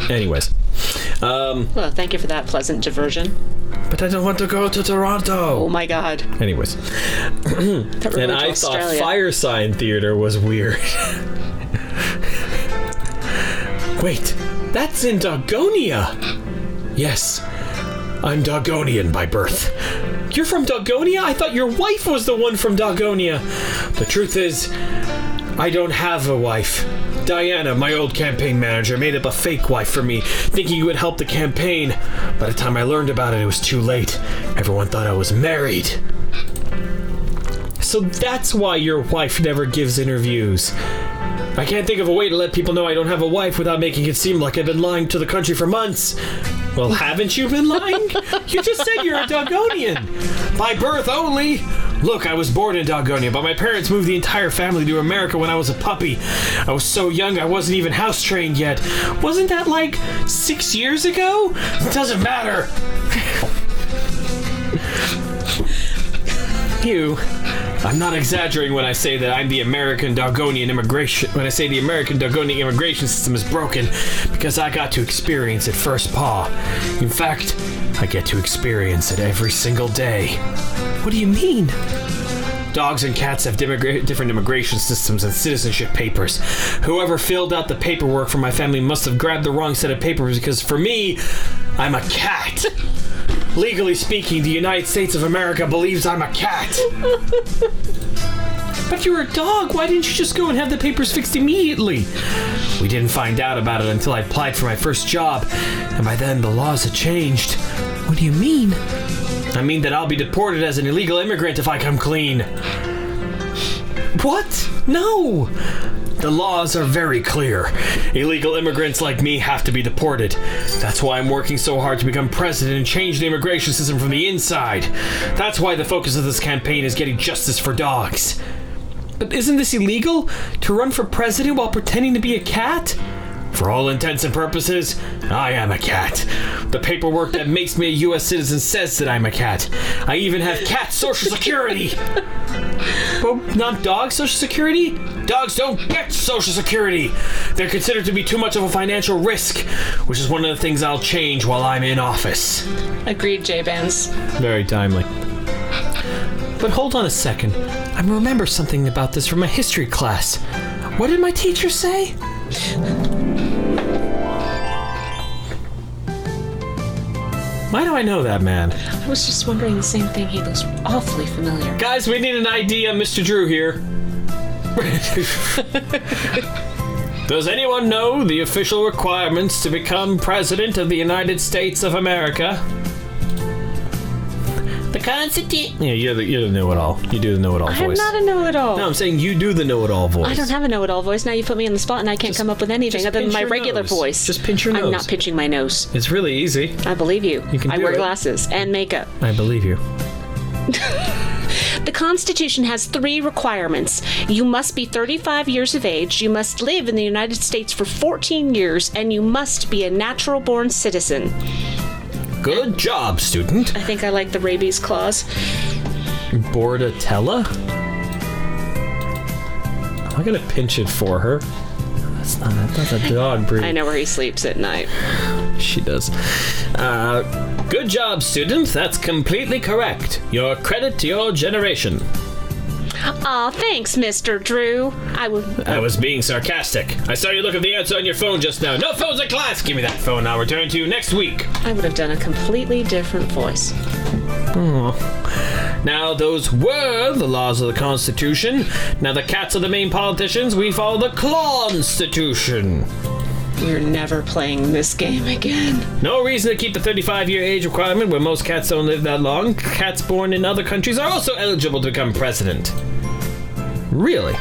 Anyways, Well, thank you for that pleasant diversion. but I don't want to go to Toronto. Oh my god. Anyways, That and went to I Australia. thought Fire Sign Theater was weird. Wait, that's in Dogonia. Yes, I'm Dogonian by birth. You're from Dogonia? I thought your wife was the one from Dogonia. The truth is, I don't have a wife. Diana, my old campaign manager, made up a fake wife for me, thinking it would help the campaign. By the time I learned about it, it was too late. Everyone thought I was married. So that's why your wife never gives interviews. I can't think of a way to let people know I don't have a wife without making it seem like I've been lying to the country for months. Well, haven't you been lying? You just said you're a Dogonian. By birth only. Look, I was born in Dogonia, but my parents moved the entire family to America when I was a puppy. I was so young I wasn't even house trained yet. Wasn't that like 6 years ago? It doesn't matter. I'm not exaggerating when I say that I'm the American Dogonian immigration. When I say the American Dogonian immigration system is broken, because I got to experience it first paw. In fact, I get to experience it every single day. What do you mean? Dogs and cats have different immigration systems and citizenship papers. Whoever filled out the paperwork for my family must have grabbed the wrong set of papers, because for me, I'm a cat. Legally speaking, the United States of America believes I'm a cat. But you're a dog. Why didn't you just go and have the papers fixed immediately? We didn't find out about it until I applied for my first job, and by then the laws had changed. What do you mean? I mean that I'll be deported as an illegal immigrant if I come clean. What? No! The laws are very clear. Illegal immigrants like me have to be deported. That's why I'm working so hard to become president and change the immigration system from the inside. That's why the focus of this campaign is getting justice for dogs. But isn't this illegal? To run for president while pretending to be a cat? For all intents and purposes, I am a cat. The paperwork that makes me a U.S. citizen says that I'm a cat. I even have cat social security. But not dog social security? Dogs don't get social security. They're considered to be too much of a financial risk, which is one of the things I'll change while I'm in office. Agreed, J-Bands. Very timely. But hold on a second. I remember something about this from my history class. What did my teacher say? Why do I know that man? I was just wondering the same thing. He looks awfully familiar. Guys, we need an ID on Mr. Drew here. Does anyone know the official requirements to become President of the United States of America? The Constitution. Yeah, you're the know-it-all. You do the know-it-all I'm voice. not a know-it-all. No, I'm saying you do the know-it-all voice. I don't have a know-it-all voice. Now you put me on the spot and I can't come up with anything just other than pinch my your regular nose. voice. Just pinch your nose. I'm not pinching my nose. It's really easy. I believe you. You can I do wear it. glasses and makeup. I believe you. The Constitution has 3 requirements. You must be 35 years of age, you must live in the United States for 14 years, and you must be a natural-born citizen. Good job, student. I think I like the rabies clause. Bordetella? Am I gonna pinch it for her? That's not a dog breed. I know where he sleeps at night. She does. Good job, student. That's completely correct. Your credit to your generation. Aw, thanks, Mr. Drew. I was being sarcastic. I saw you look at the answer on your phone just now. No phones in class! Give me that phone. I'll return to you next week. I would have done a completely different voice. Now, those were the laws of the Constitution. Now, the cats are the main politicians. We follow the Claw-Institution. We're never playing this game again. No reason to keep the 35-year age requirement where most cats don't live that long. Cats born in other countries are also eligible to become president. Really?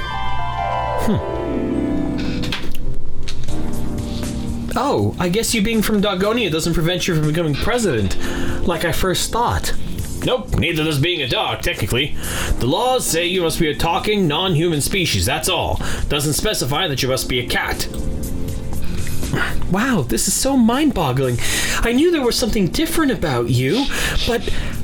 Oh, I guess you being from Dogonia doesn't prevent you from becoming president, like I first thought. Nope, neither does being a dog, technically. The laws say you must be a talking, non-human species, that's all. Doesn't specify that you must be a cat. Wow, this is so mind-boggling. I knew there was something different about you, but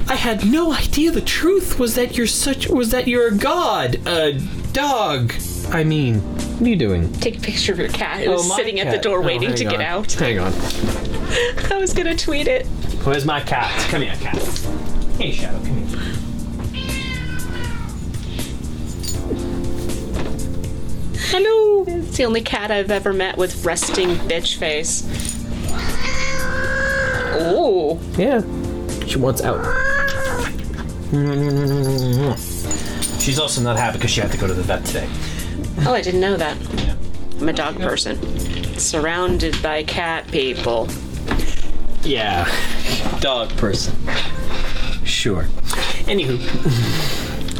I had no idea the truth was that you're a god. A dog. I mean, what are you doing? Take a picture of your cat who's sitting at the door waiting to get out. Hang on. I was gonna tweet it. Where's my cat? Come here, cat. Hey, Shadow, come here. Hello. It's the only cat I've ever met with resting bitch face. Oh. Yeah. She wants out. She's also not happy because she had to go to the vet today. Oh, I didn't know that. Yeah. I'm a dog person. Surrounded by cat people. Yeah. Dog person. Sure. Anywho.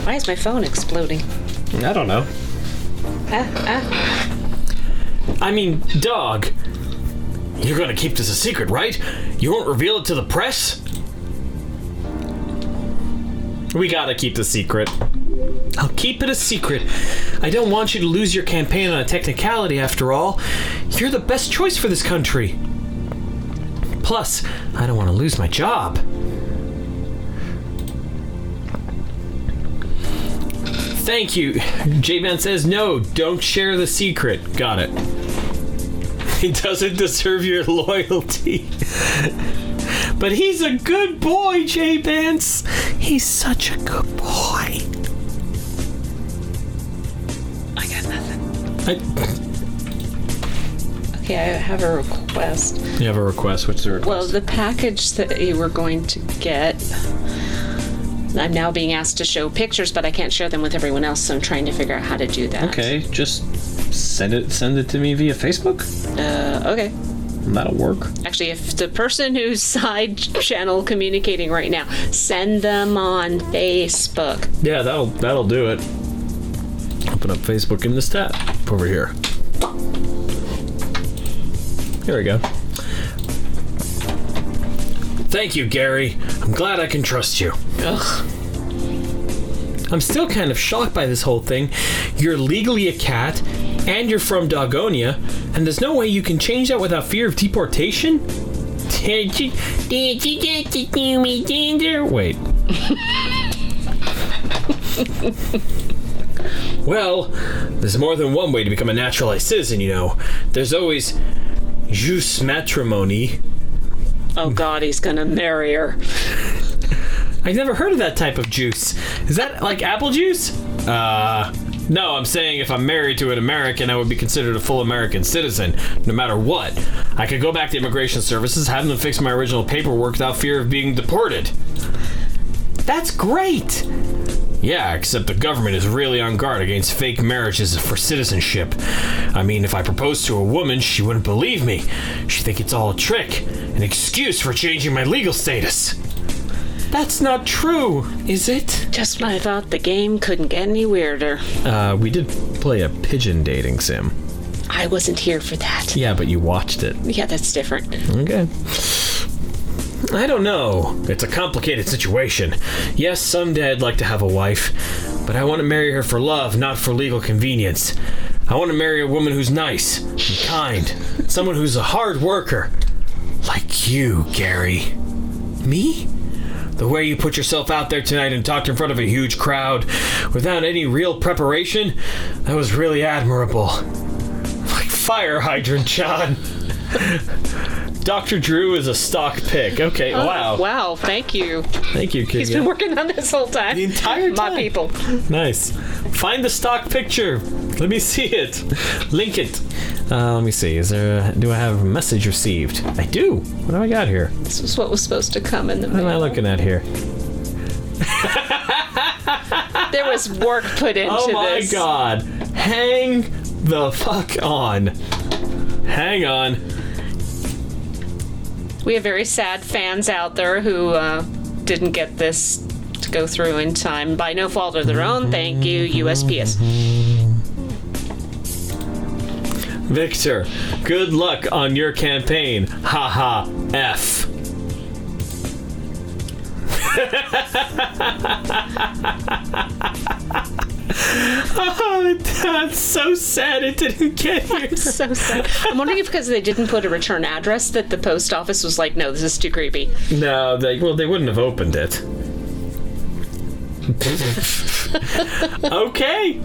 Why is my phone exploding? I don't know. I mean, dog. You're gonna keep this a secret, right? You won't reveal it to the press? We gotta keep the secret. I'll keep it a secret. I don't want you to lose your campaign on a technicality, after all. You're the best choice for this country. Plus, I don't want to lose my job. Thank you. J-Man says no, don't share the secret. Got it. He doesn't deserve your loyalty. But he's a good boy, J-Vance. He's such a good boy. I got nothing. Okay, I have a request. You have a request? What's the request? Well, the package that you were going to get, I'm now being asked to show pictures, but I can't share them with everyone else, so I'm trying to figure out how to do that. Okay, just send it to me via Facebook. Okay. That'll work. Actually, if the person who's side channel communicating right now, send them on Facebook. Yeah, that'll do it. Open up Facebook in this tab over here. Here we go. Thank you, Gary. I'm glad I can trust you. Ugh. I'm still kind of shocked by this whole thing. You're legally a cat, and you're from Dogonia, and there's no way you can change that without fear of deportation? Did you get to do me, Ginger? Wait. Well, there's more than one way to become a naturalized citizen, you know. There's always jus matrimony. Oh God, he's gonna marry her. I've never heard of that type of juice. Is that like apple juice? No, I'm saying if I'm married to an American, I would be considered a full American citizen, no matter what. I could go back to immigration services, have them fix my original paperwork without fear of being deported. That's great! Yeah, except the government is really on guard against fake marriages for citizenship. I mean, if I proposed to a woman, she wouldn't believe me. She'd think it's all a trick, an excuse for changing my legal status. That's not true, is it? Just when I thought the game couldn't get any weirder. We did play a pigeon dating sim. I wasn't here for that. Yeah, but you watched it. Yeah, that's different. Okay. I don't know. It's a complicated situation. Yes, someday I'd like to have a wife, but I want to marry her for love, not for legal convenience. I want to marry a woman who's nice and kind, someone who's a hard worker. Like you, Gary. Me? The way you put yourself out there tonight and talked in front of a huge crowd without any real preparation, that was really admirable. Like fire hydrant, John. Dr. Drew is a stock pick. Okay, wow. Wow, thank you. Thank you, kid. He's been working on this whole time. The entire time. My people. Nice. Find the stock picture. Let me see it. Link it. Let me see. Do I have a message received? I do. What do I got here? This was what was supposed to come in the What am I mail. looking at here? There was work put into this. Oh my god. Hang the fuck on. Hang on. We have very sad fans out there who didn't get this to go through in time by no fault of their own. Thank you, USPS. Victor, good luck on your campaign. Haha, F. Oh, that's so sad it didn't get here. So sad. I'm wondering if because they didn't put a return address that the post office was like, no, this is too creepy. No, they wouldn't have opened it. Okay.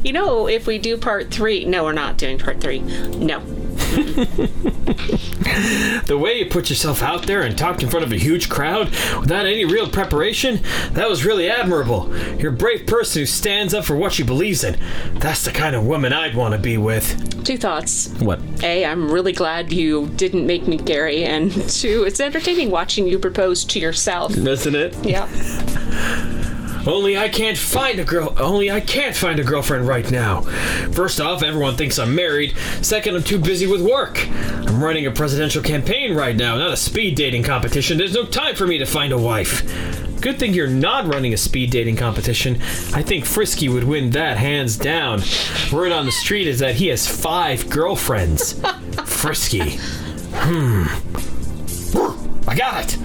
You know, if we do part 3, no, we're not doing part 3. No. The way you put yourself out there and talked in front of a huge crowd without any real preparation, that was really admirable. You're a brave person who stands up for what she believes in. That's the kind of woman I'd want to be with. 2 thoughts. What? A, I'm really glad you didn't make me Gary. And 2, it's entertaining watching you propose to yourself. Isn't it? Yeah. Only I can't find a girlfriend right now. First off, everyone thinks I'm married. Second, I'm too busy with work. I'm running a presidential campaign right now, not a speed dating competition. There's no time for me to find a wife. Good thing you're not running a speed dating competition. I think Frisky would win that hands down. Word on the street is that he has 5 girlfriends. Frisky. I got it.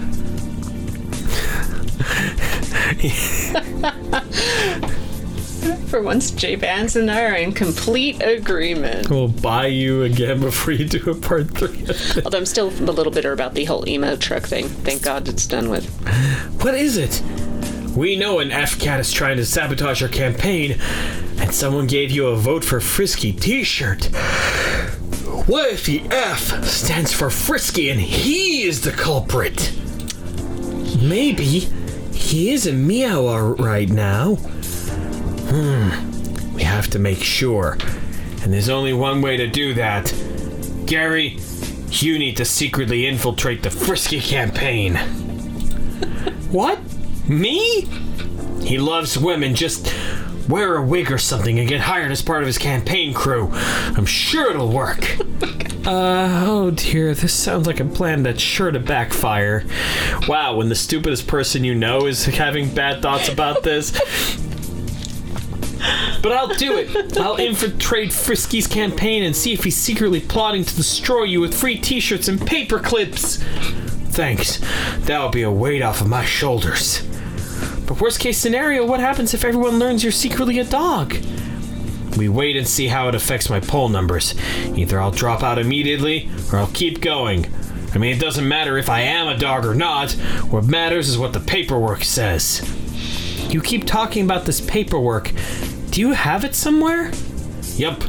For once, Jay Vance and I are in complete agreement. We'll buy you again before you do a part 3. Although I'm still a little bitter about the whole emo truck thing. Thank God it's done with. What is it? We know an F-cat is trying to sabotage our campaign, and someone gave you a vote for Frisky t-shirt. What if the F stands for Frisky and he is the culprit? Maybe he is a meow right now. We have to make sure. And there's only one way to do that. Gary, you need to secretly infiltrate the Frisky campaign. What? Me? He loves women. Just wear a wig or something and get hired as part of his campaign crew. I'm sure it'll work. Oh dear, this sounds like a plan that's sure to backfire. Wow, when the stupidest person you know is having bad thoughts about this. But I'll do it. I'll infiltrate Frisky's campaign and see if he's secretly plotting to destroy you with free t-shirts and paper clips. Thanks. That'll be a weight off of my shoulders. But worst case scenario, what happens if everyone learns you're secretly a dog? We wait and see how it affects my poll numbers. Either I'll drop out immediately, or I'll keep going. I mean, it doesn't matter if I am a dog or not. What matters is what the paperwork says. You keep talking about this paperwork. Do you have it somewhere? Yup.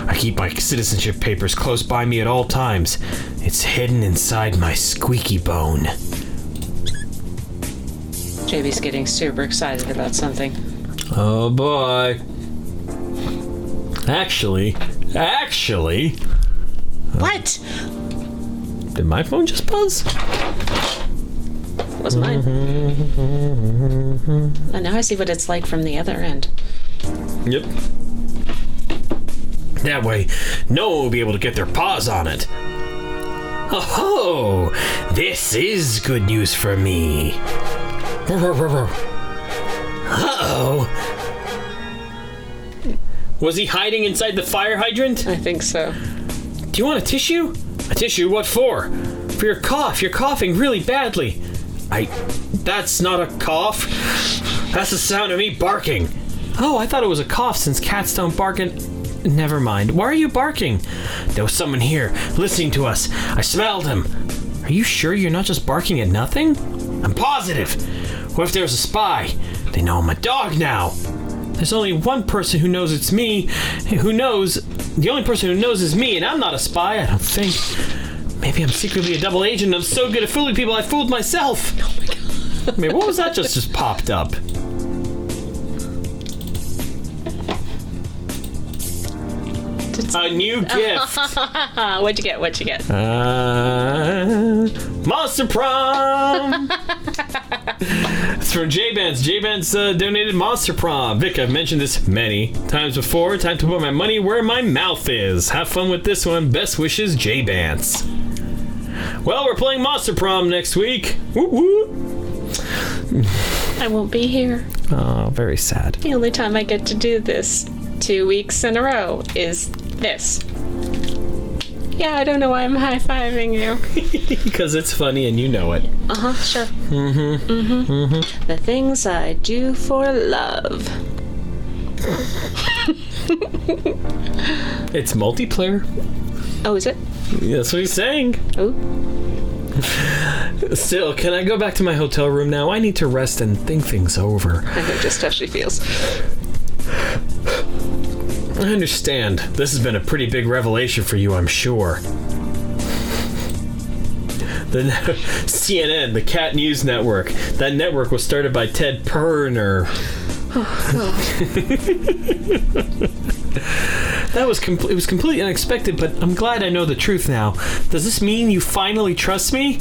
I keep my citizenship papers close by me at all times. It's hidden inside my squeaky bone. JB's getting super excited about something. Oh boy. Actually. What? Did my phone just buzz? Was mine. Oh, now I see what it's like from the other end. Yep. That way, no one will be able to get their paws on it. Oh, this is good news for me. Uh-oh. Was he hiding inside the fire hydrant? I think so. Do you want a tissue? A tissue? What for? For your cough. You're coughing really badly. That's not a cough. That's the sound of me barking. Oh, I thought it was a cough since cats don't bark and... Never mind. Why are you barking? There was someone here, listening to us. I smelled him. Are you sure you're not just barking at nothing? I'm positive. What if there's a spy? They know I'm a dog now. There's only one person who knows it's me. The only person who knows is me, and I'm not a spy, I don't think. Maybe I'm secretly a double agent. I'm so good at fooling people, I fooled myself. Oh my god. I mean, what was that just popped up? A new gift. What'd you get? Monster Prom. It's from J-Bands. J-Bands donated Monster Prom. Vic, I've mentioned this many times before. Time to put my money where my mouth is. Have fun with this one. Best wishes, J-Bands. Well, we're playing Monster Prom next week. Woo woo. I won't be here. Oh, very sad. The only time I get to do this 2 weeks in a row is this. Yeah, I don't know why I'm high-fiving you. Because it's funny and you know it. Uh-huh, sure. The things I do for love. It's multiplayer. Oh, is it? That's what he's saying. Oh. Still, can I go back to my hotel room now? I need to rest and think things over. I know just how she feels. I understand. This has been a pretty big revelation for you, I'm sure. The CNN, the Cat News Network. That network was started by Ted Turner. That was it was completely unexpected, but I'm glad I know the truth now. Does this mean you finally trust me?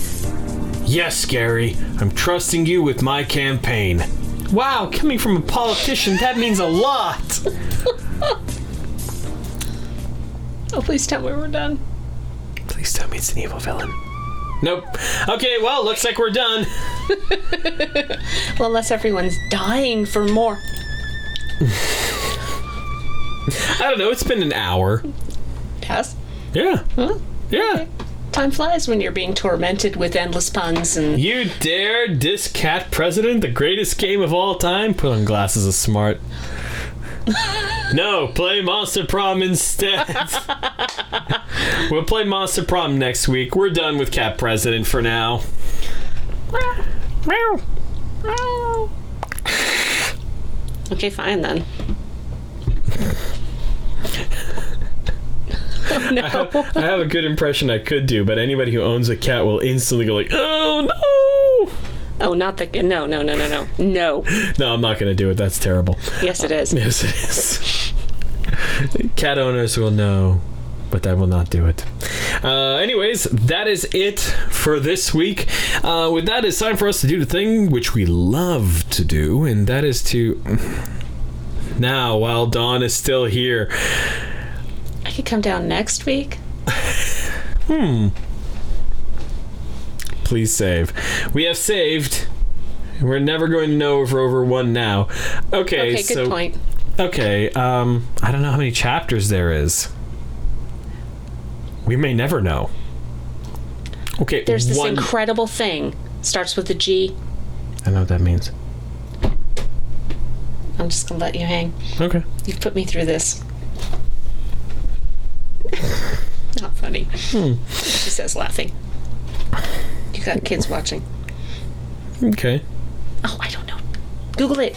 Yes, Gary. I'm trusting you with my campaign. Wow, coming from a politician, that means a lot. Oh, please tell me we're done. Please tell me it's an evil villain. Nope. Okay, well, looks like we're done. Well, unless everyone's dying for more. I don't know, it's been an hour. Yes? Yeah. Huh? Yeah. Okay. Time flies when you're being tormented with endless puns and... You dare diss Cat President, the greatest game of all time? Put on glasses of smart. No, play Monster Prom instead. We'll play Monster Prom next week. We're done with Cat President for now. Okay, fine then. Oh, no. I have a good impression I could do, but anybody who owns a cat will instantly go like, oh no! Oh, not the... No. No, No, I'm not going to do it. That's terrible. yes, it is. Yes, it is. Cat owners will know, but I will not do it. Anyways, that is it for this week. With that, it's time for us to do the thing which we love to do, and that is to... Now, while Dawn is still here... I could come down next week. Please save. We have saved. We're never going to know if we're over one now. Okay, good so... point. Okay, I don't know how many chapters there is. We may never know. Okay, There's this incredible thing. Starts with a G. I know what that means. I'm just gonna let you hang. Okay. You've put me through this. Not funny. She says, laughing. You got kids watching. Okay. Oh, I don't know. Google it.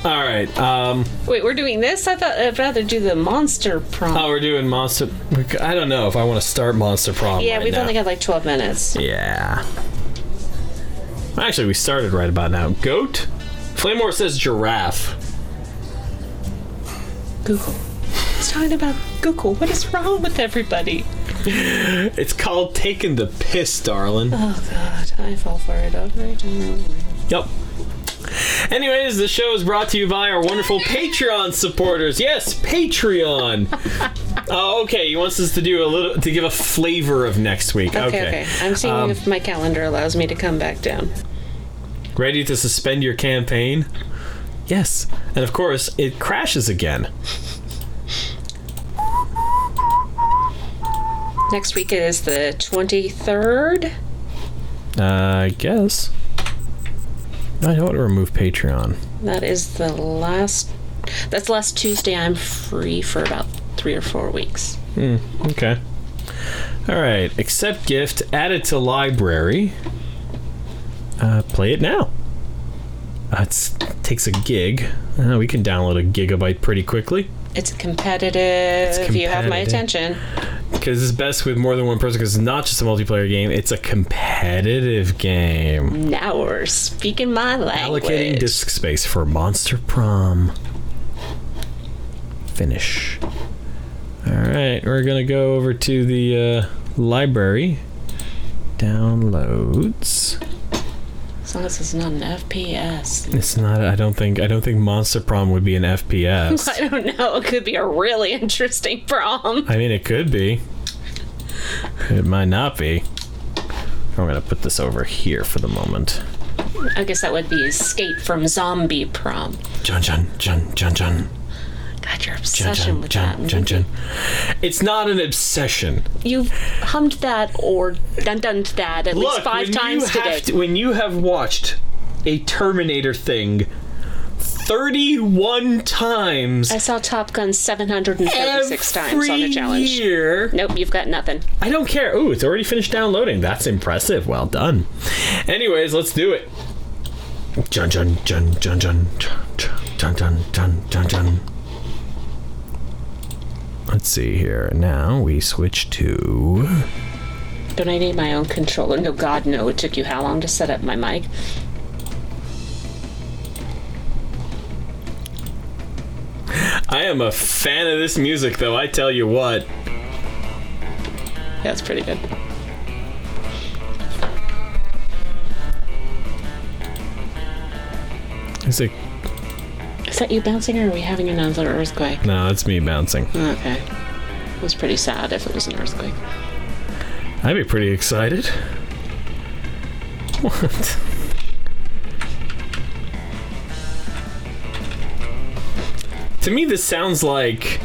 All right. Wait, we're doing this? I thought I'd rather do the Monster Prom. Oh, we're doing Monster... I don't know if I want to start Monster Prom yeah, right we've now. only got like 12 minutes. Yeah. Actually, we started right about now. Goat? Flamore says giraffe. Google. It's talking about Google. What is wrong with everybody? It's called taking the piss, darling. Oh, God. I fall for it every time. Yep. Anyways, the show is brought to you by our wonderful Patreon supporters. Yes, Patreon. Oh, okay. He wants us to do to give a flavor of next week. Okay. I'm seeing if my calendar allows me to come back down. Ready to suspend your campaign? Yes. And of course, it crashes again. Next week is the 23rd. I guess. I don't want to remove Patreon. That is the last... That's the last Tuesday I'm free for about 3 or 4 weeks. Okay. Alright. Accept gift. Add it to library. Play it now. It takes a gig. We can download a gigabyte pretty quickly. It's competitive. You have my competitive. attention. Because it's best with more than one person, because it's not just a multiplayer game, it's a competitive game. Now we're speaking my language. Allocating disk space for Monster Prom. Finish. Alright, we're gonna go over to the library. Downloads. As long as it's not an FPS. It's not. I don't think Monster Prom would be an FPS. I don't know. It could be a really interesting prom. I mean, it could be. It might not be. I'm gonna put this over here for the moment. I guess that would be Escape from Zombie Prom. Jun. God, your obsession with that. Jun. It's not an obsession. You've hummed that or done that at least 5 times today. When you have watched a Terminator thing 31 times I saw Top Gun 736 times on the challenge. year. Nope, you've got nothing. I don't care. Ooh, it's already finished downloading. That's impressive. Well done. Anyways, let's do it. Jun. Let's see here. Now we switch to... Don't I need my own controller? No, God, no. It took you how long to set up my mic? I am a fan of this music, though, I tell you what. Yeah, it's pretty good. Is it... Is that you bouncing, or are we having another earthquake? No, it's me bouncing. Okay. It was pretty sad if it was an earthquake. I'd be pretty excited. What? To me, this sounds like...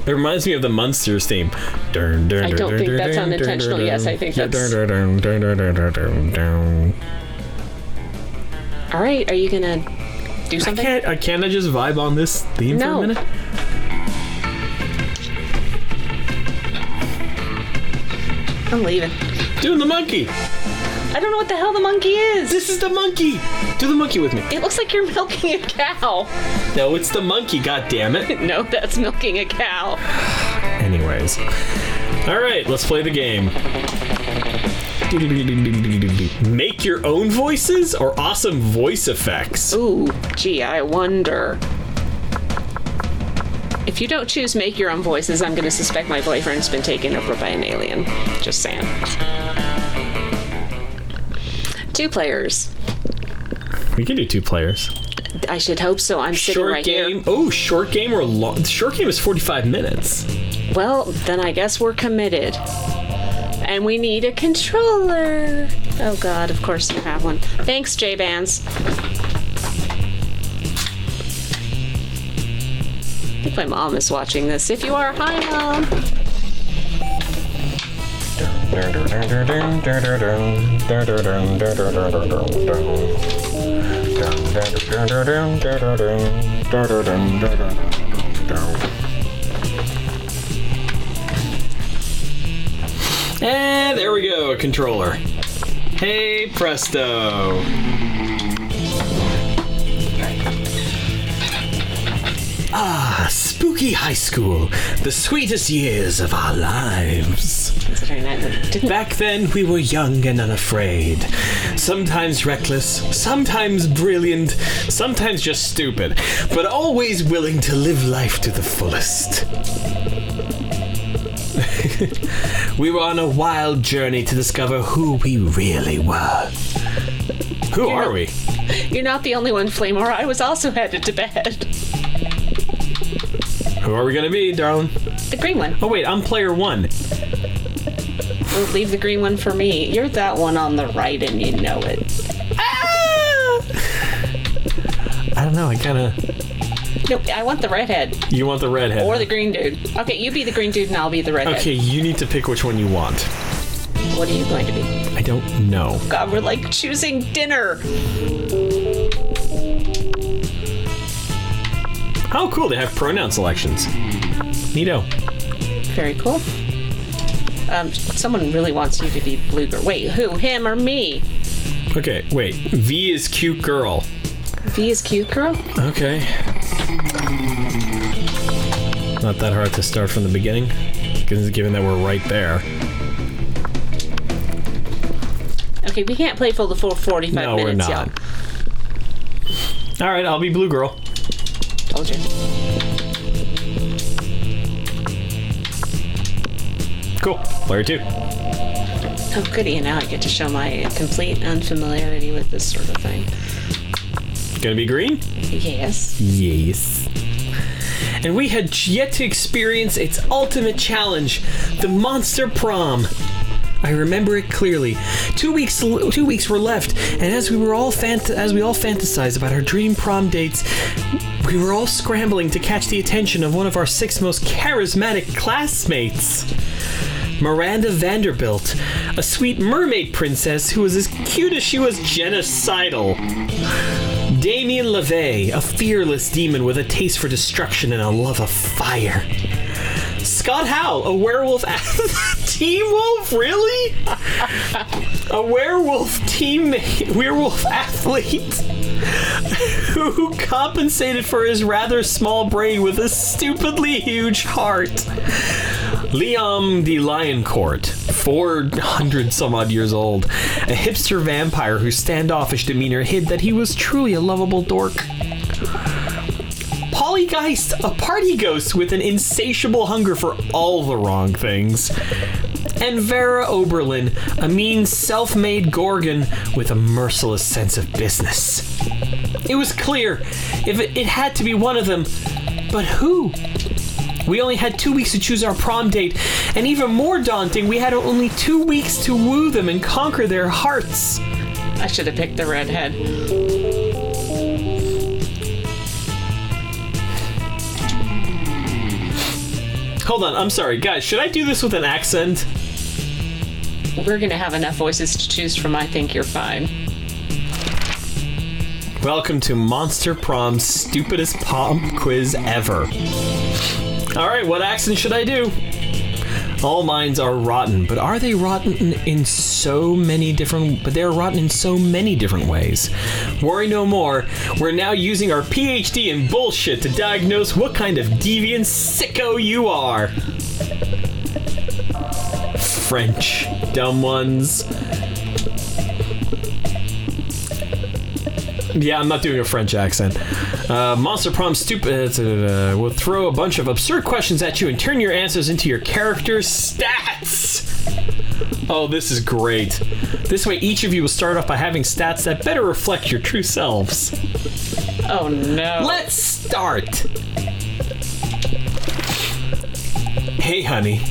It reminds me of the Munsters theme. I don't think that's unintentional. Yes, I think that's... Alright, are you gonna do something? Can't I just vibe on this theme No. for a minute? I'm leaving. Doing the monkey! I don't know what the hell the monkey is. This is the monkey! Do the monkey with me. It looks like you're milking a cow. No, it's the monkey, goddammit. No, that's milking a cow. Anyways. Alright, let's play the game. Make your own voices or awesome voice effects? Ooh, gee, I wonder. If you don't choose make your own voices, I'm gonna suspect my boyfriend's been taken over by an alien. Just saying. 2 players. We can do 2 players. I should hope so. I'm sitting Short right game. here. Oh, short game or long? Short game is 45 minutes. Well, then I guess we're committed. And we need a controller. Oh god, of course you have one. Thanks, J-Bands. I think my mom is watching this. If you are, hi Mom. And there we go, a controller. Hey, presto. Ah, spooky high school, the sweetest years of our lives. Considering that didn't. Back then, we were young and unafraid. Sometimes reckless, sometimes brilliant, sometimes just stupid, but always willing to live life to the fullest. We were on a wild journey to discover who we really were. Who are we? You're not the only one, Flamor. I was also headed to bed. Who are we gonna be, darling? The green one. Oh wait, I'm player 1. Well, leave the green one for me. You're that one on the right and you know it. Ah! I don't know, I kinda... Nope, I want the redhead. You want the redhead? Or the green dude. Okay, you be the green dude and I'll be the redhead. Okay, you need to pick which one you want. What are you going to be? I don't know. God, we're like choosing dinner. Oh, cool, they have pronoun selections. Neato. Very cool. Someone really wants you to be blue girl. Wait, who? Him or me? Okay, wait. V is cute girl. V is cute girl? Okay. not that hard to start from the beginning, given that we're right there. Okay, we can't play for the full 45 No, we're minutes, not. y'all. All right, I'll be Blue Girl. Told you. Cool. Player 2. Oh, goody, now I get to show my complete unfamiliarity with this sort of thing. Gonna be green? Yes. Yes. And we had yet to experience its ultimate challenge, the Monster Prom. I remember it clearly. 2 weeks were left, and as we all fantasized about our dream prom dates, we were all scrambling to catch the attention of one of our 6 most charismatic classmates. Miranda Vanderbilt, a sweet mermaid princess who was as cute as she was genocidal. Damien LaVey, a fearless demon with a taste for destruction and a love of fire. Scott Howe, a werewolf Teen Wolf, really? A werewolf athlete who compensated for his rather small brain with a stupidly huge heart. Liam the Lioncourt, 400 some odd years old, a hipster vampire whose standoffish demeanor hid that he was truly a lovable dork. Pollygeist, a party ghost with an insatiable hunger for all the wrong things. And Vera Oberlin, a mean self-made Gorgon with a merciless sense of business. It was clear if it had to be one of them, but who? We only had 2 weeks to choose our prom date, and even more daunting, we had only 2 weeks to woo them and conquer their hearts. I should have picked the redhead. Hold on, I'm sorry. Guys, should I do this with an accent? We're gonna have enough voices to choose from. I think you're fine. Welcome to Monster Prom's stupidest prom quiz ever. Alright, what accent should I do? All minds are rotten, but are they rotten in so many different... But they're rotten in so many different ways. Worry no more. We're now using our PhD in bullshit to diagnose what kind of deviant sicko you are. French. Dumb ones. Yeah, I'm not doing a French accent. Monster Prom Stupid. We'll throw a bunch of absurd questions at you and turn your answers into your character's stats. Oh, this is great. This way, each of you will start off by having stats that better reflect your true selves. Oh no. Let's start. Hey, honey.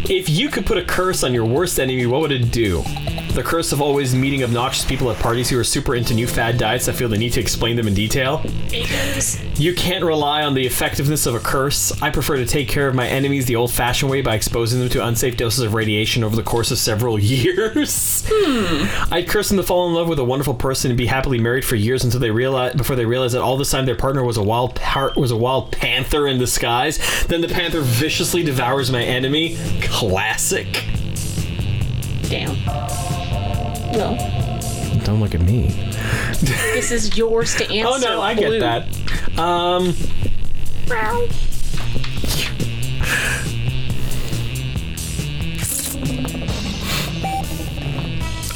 If you could put a curse on your worst enemy, what would it do? The curse of always meeting obnoxious people at parties who are super into new fad diets that feel the need to explain them in detail. You can't rely on the effectiveness of a curse. I prefer to take care of my enemies the old-fashioned way by exposing them to unsafe doses of radiation over the course of several years. I'd curse them to fall in love with a wonderful person and be happily married for years until before they realize that all this time their partner was a wild panther in disguise. Then the panther viciously devours my enemy. Classic. Damn. Well, don't look at me. This is yours to answer. Oh no, I Blue. get that.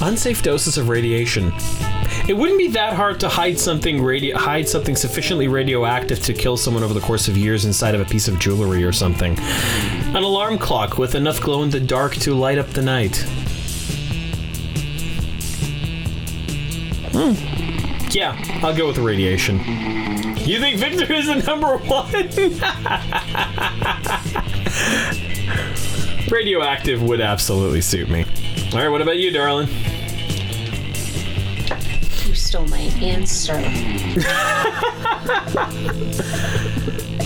Unsafe doses of radiation. It wouldn't be that hard to hide something sufficiently radioactive to kill someone over the course of years inside of a piece of jewelry or something. An alarm clock with enough glow in the dark to light up the night. Yeah, I'll go with the radiation. You think Victor is the number one? Radioactive would absolutely suit me. All right, what about you, darling? You stole my answer.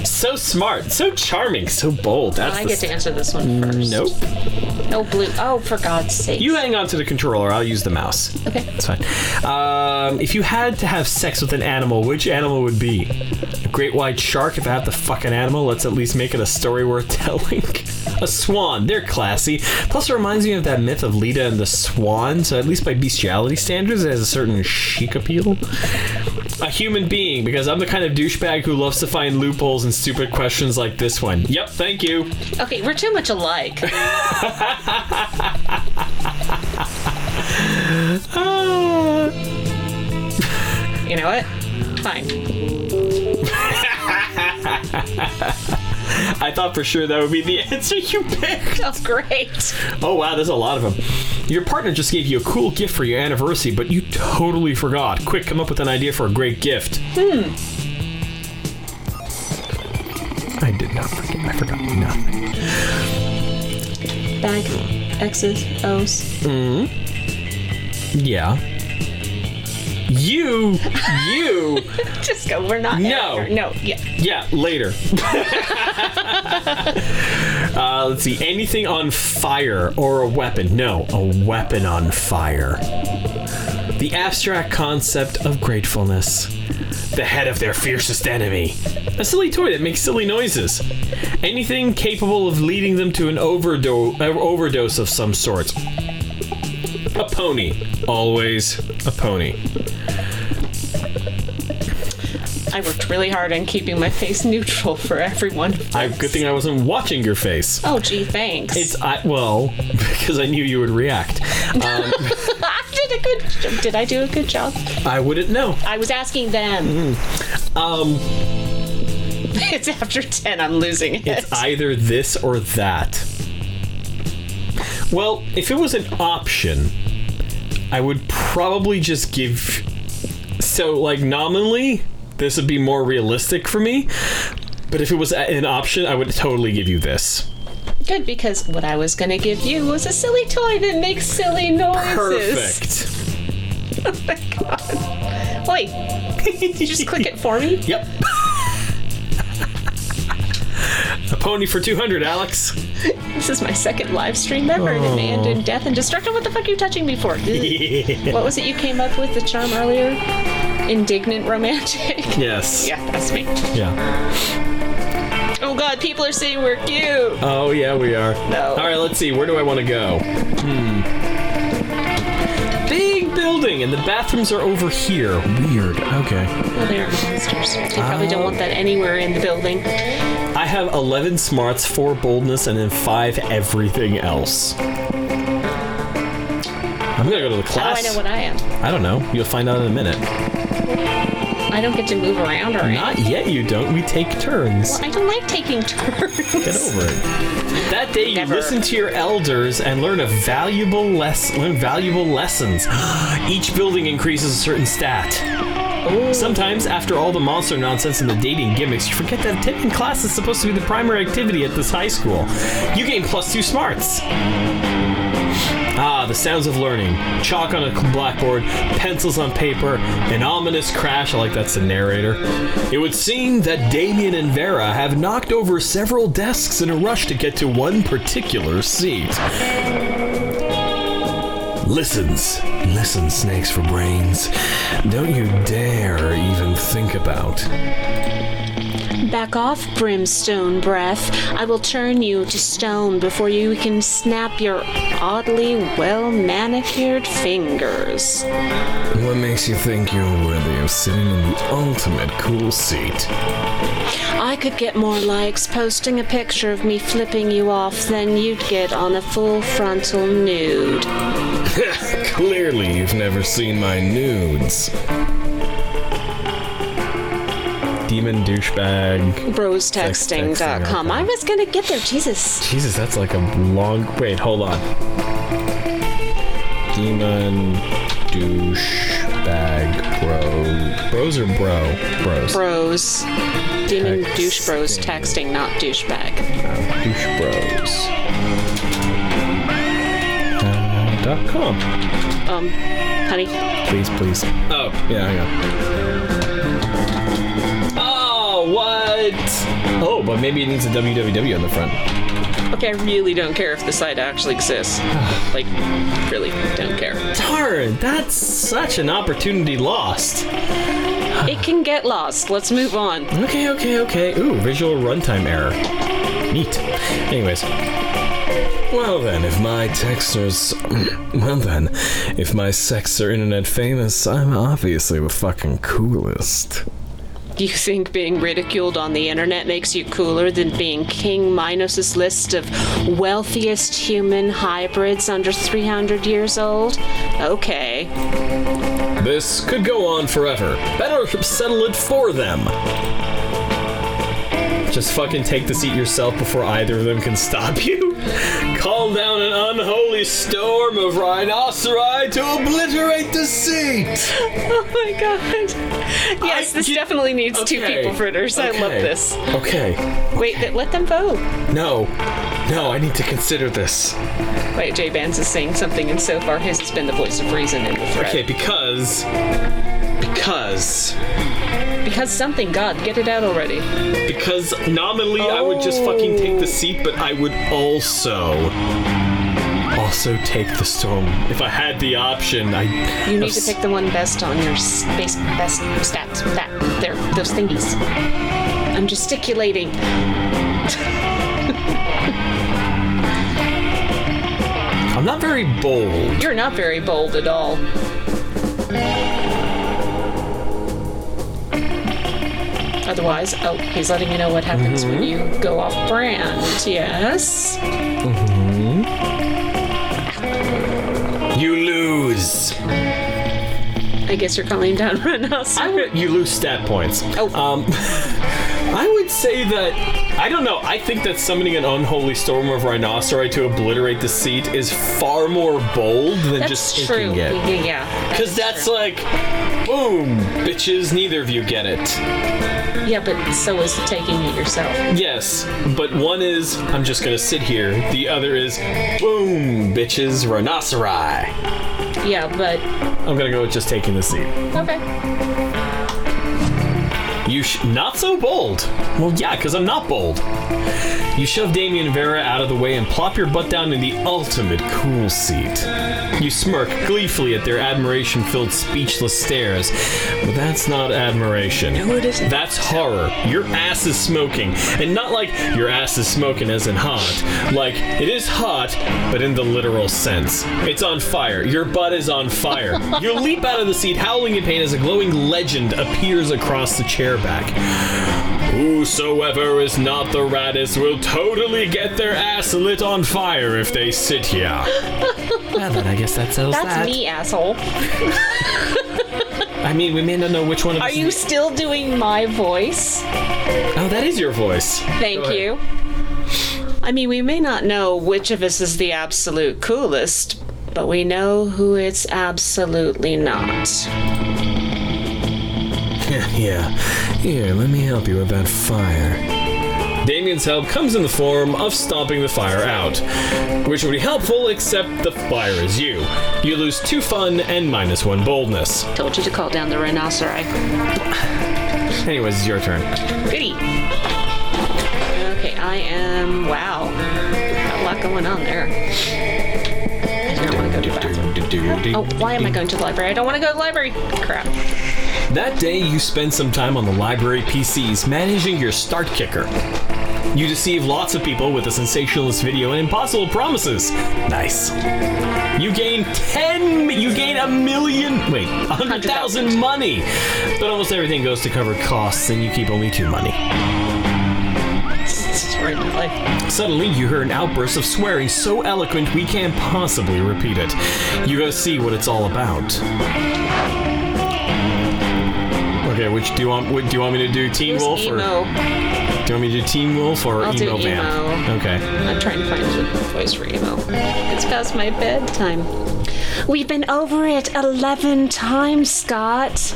So smart, so charming, so bold. That's I get to answer this one first. Nope. No, Blue. Oh, for God's sake. You hang on to the controller. I'll use the mouse. Okay. That's fine. If you had to have sex with an animal, which animal would be? A great white shark? If I have to fuck an animal, let's at least make it a story worth telling. A swan. They're classy. Plus, it reminds me of that myth of Leda and the Swan, so at least by bestiality standards, it has a certain chic appeal. A human being, because I'm the kind of douchebag who loves to find loopholes and stupid questions like this one. Yep, thank you. Okay, we're too much alike. You know what? Fine. I thought for sure that would be the answer you picked. Oh, great. Oh, wow, there's a lot of them. Your partner just gave you a cool gift for your anniversary, but you totally forgot. Quick, come up with an idea for a great gift. I did not forget. I forgot nothing. Bag, X's, O's. Yeah. You. Just go. We're not. No. No. Yeah. Yeah, later. Let's see. Anything on fire or a weapon? No, a weapon on fire. The abstract concept of gratefulness. The head of their fiercest enemy. A silly toy that makes silly noises. Anything capable of leading them to an overdose of some sort. A pony. Always a pony. I worked really hard on keeping my face neutral for everyone. Good thing I wasn't watching your face. Oh, gee, thanks. Because I knew you would react. Did I do a good job? I wouldn't know. I was asking them. It's after 10. I'm losing it. It's either this or that. Well, if it was an option, I would probably just give... So, like, nominally, this would be more realistic for me. But if it was an option, I would totally give you this. Good, because what I was going to give you was a silly toy that makes silly noises. Perfect. Oh my god. Wait, did you just click it for me? Yep. A pony for 200, Alex. This is my second live stream ever, and it may end in death and destruction. What the fuck are you touching me for? Yeah. What was it you came up with, the charm earlier? Indignant romantic? Yes. Yeah, that's me. Yeah. Oh god, people are saying we're cute. Oh, yeah, we are. No. All right, let's see. Where do I want to go? Big building, and the bathrooms are over here. Weird. Okay. Well, they are monsters. They probably don't want that anywhere in the building. I have 11 smarts, 4 boldness, and then 5 everything else. I'm gonna go to the class. Oh, I know what I am. I don't know. You'll find out in a minute. I don't get to move around or anything. Not yet, you don't. We take turns. Well, I don't like taking turns. Get over it. That day, you Never. listen to your elders and learn valuable lessons. Each building increases a certain stat. Ooh. Sometimes, after all the monster nonsense and the dating gimmicks, you forget that attending class is supposed to be the primary activity at this high school. You gain +2 smarts. The sounds of learning. Chalk on a blackboard, pencils on paper, an ominous crash. I like that's the narrator. It would seem that Damien and Vera have knocked over several desks in a rush to get to one particular seat. Listen, snakes for brains. Don't you dare even think about. Back off, brimstone breath. I will turn you to stone before you can snap your oddly well-manicured fingers. What makes you think you're worthy of sitting in the ultimate cool seat? I could get more likes posting a picture of me flipping you off than you'd get on a full frontal nude. Clearly, you've never seen my nudes. Demon douchebag. Brostexting.com. I was gonna get there, Jesus. Jesus, that's like a long... Wait, hold on. Demon douchebag bros or bros? Bros. Demon Texting. douche bros texting, not douchebag. Douche bros. .com. Honey. Please. Oh, yeah, hang on. Oh, what? Oh, but maybe it needs a www on the front. Okay, I really don't care if the site actually exists. Like, really don't care. Darn, that's such an opportunity lost. It can get lost. Let's move on. Okay. Ooh, visual runtime error. Neat. Anyways. Well then, if my sex are internet famous, I'm obviously the fucking coolest. You think being ridiculed on the internet makes you cooler than being King Minos' list of wealthiest human hybrids under 300 years old? Okay. This could go on forever. Better settle it for them. Just fucking take the seat yourself before either of them can stop you. Call down an unholy storm of rhinoceri to obliterate the seat. Oh my god. Yes, this definitely needs two people fritters. I love this. Okay. Wait, let them vote. No, I need to consider this. Wait, Jay Vance is saying something, and so far his has been the voice of reason in the thread. Okay, because something, God, get it out already. Because nominally I would just fucking take the seat, but I would also take the storm. If I had the option, You need to pick the one best on your best stats. There, those thingies. I'm gesticulating. I'm not very bold. You're not very bold at all. Otherwise, he's letting you know what happens when you go off brand. Yes. You lose. I guess you're calling down Rhinoceros. You lose stat points. I would say that, I don't know, I think that summoning an unholy storm of rhinoceri to obliterate the seat is far more bold than just taking it. Yeah. Because that's like, boom, bitches, neither of you get it. Yeah, but so is taking it yourself. Yes, but one is, I'm just gonna sit here. The other is, boom, bitches, rhinoceri. Yeah, but... I'm gonna go with just taking the seat. Okay. Not so bold. Well, yeah, because I'm not bold. You shove Damien Vera out of the way and plop your butt down in the ultimate cool seat. You smirk gleefully at their admiration-filled, speechless stares. But that's not admiration. No, it isn't. That's horror. Your ass is smoking. And not like your ass is smoking as in hot. Like, it is hot, but in the literal sense. It's on fire. Your butt is on fire. You leap out of the seat, howling in pain as a glowing legend appears across the chair back. Whosoever is not the raddest will totally get their ass lit on fire if they sit here. Well, then I guess that settles that. That's me, asshole. I mean, we may not know which one of us. Are you still doing my voice? Oh, that is your voice. Thank you. I mean, we may not know which of us is the absolute coolest, but we know who it's absolutely not. Yeah. Here, let me help you with that fire. Damien's help comes in the form of stomping the fire out, which would be helpful, except the fire is you. You lose 2 fun and -1 boldness. Told you to call down the rhinoceri. Anyways, it's your turn. Goody. Okay, I am... Wow. Got a lot going on there. I don't want to go to the bathroom. Oh, why am I going to the library? I don't want to go to the library. Crap. That day, you spend some time on the library PCs managing your start kicker. You deceive lots of people with a sensationalist video and impossible promises. Nice. You gain 100,000 money. But almost everything goes to cover costs and you keep only 2 money. Suddenly, you hear an outburst of swearing so eloquent we can't possibly repeat it. You go see what it's all about. Okay, which do you want me to do? Teen Wolf or? Emo. Do you want me to do Teen Wolf or I'll Emo do Vamp? Emo. Okay. I'm trying to find a voice for emo. It's past my bedtime. We've been over it 11 times, Scott.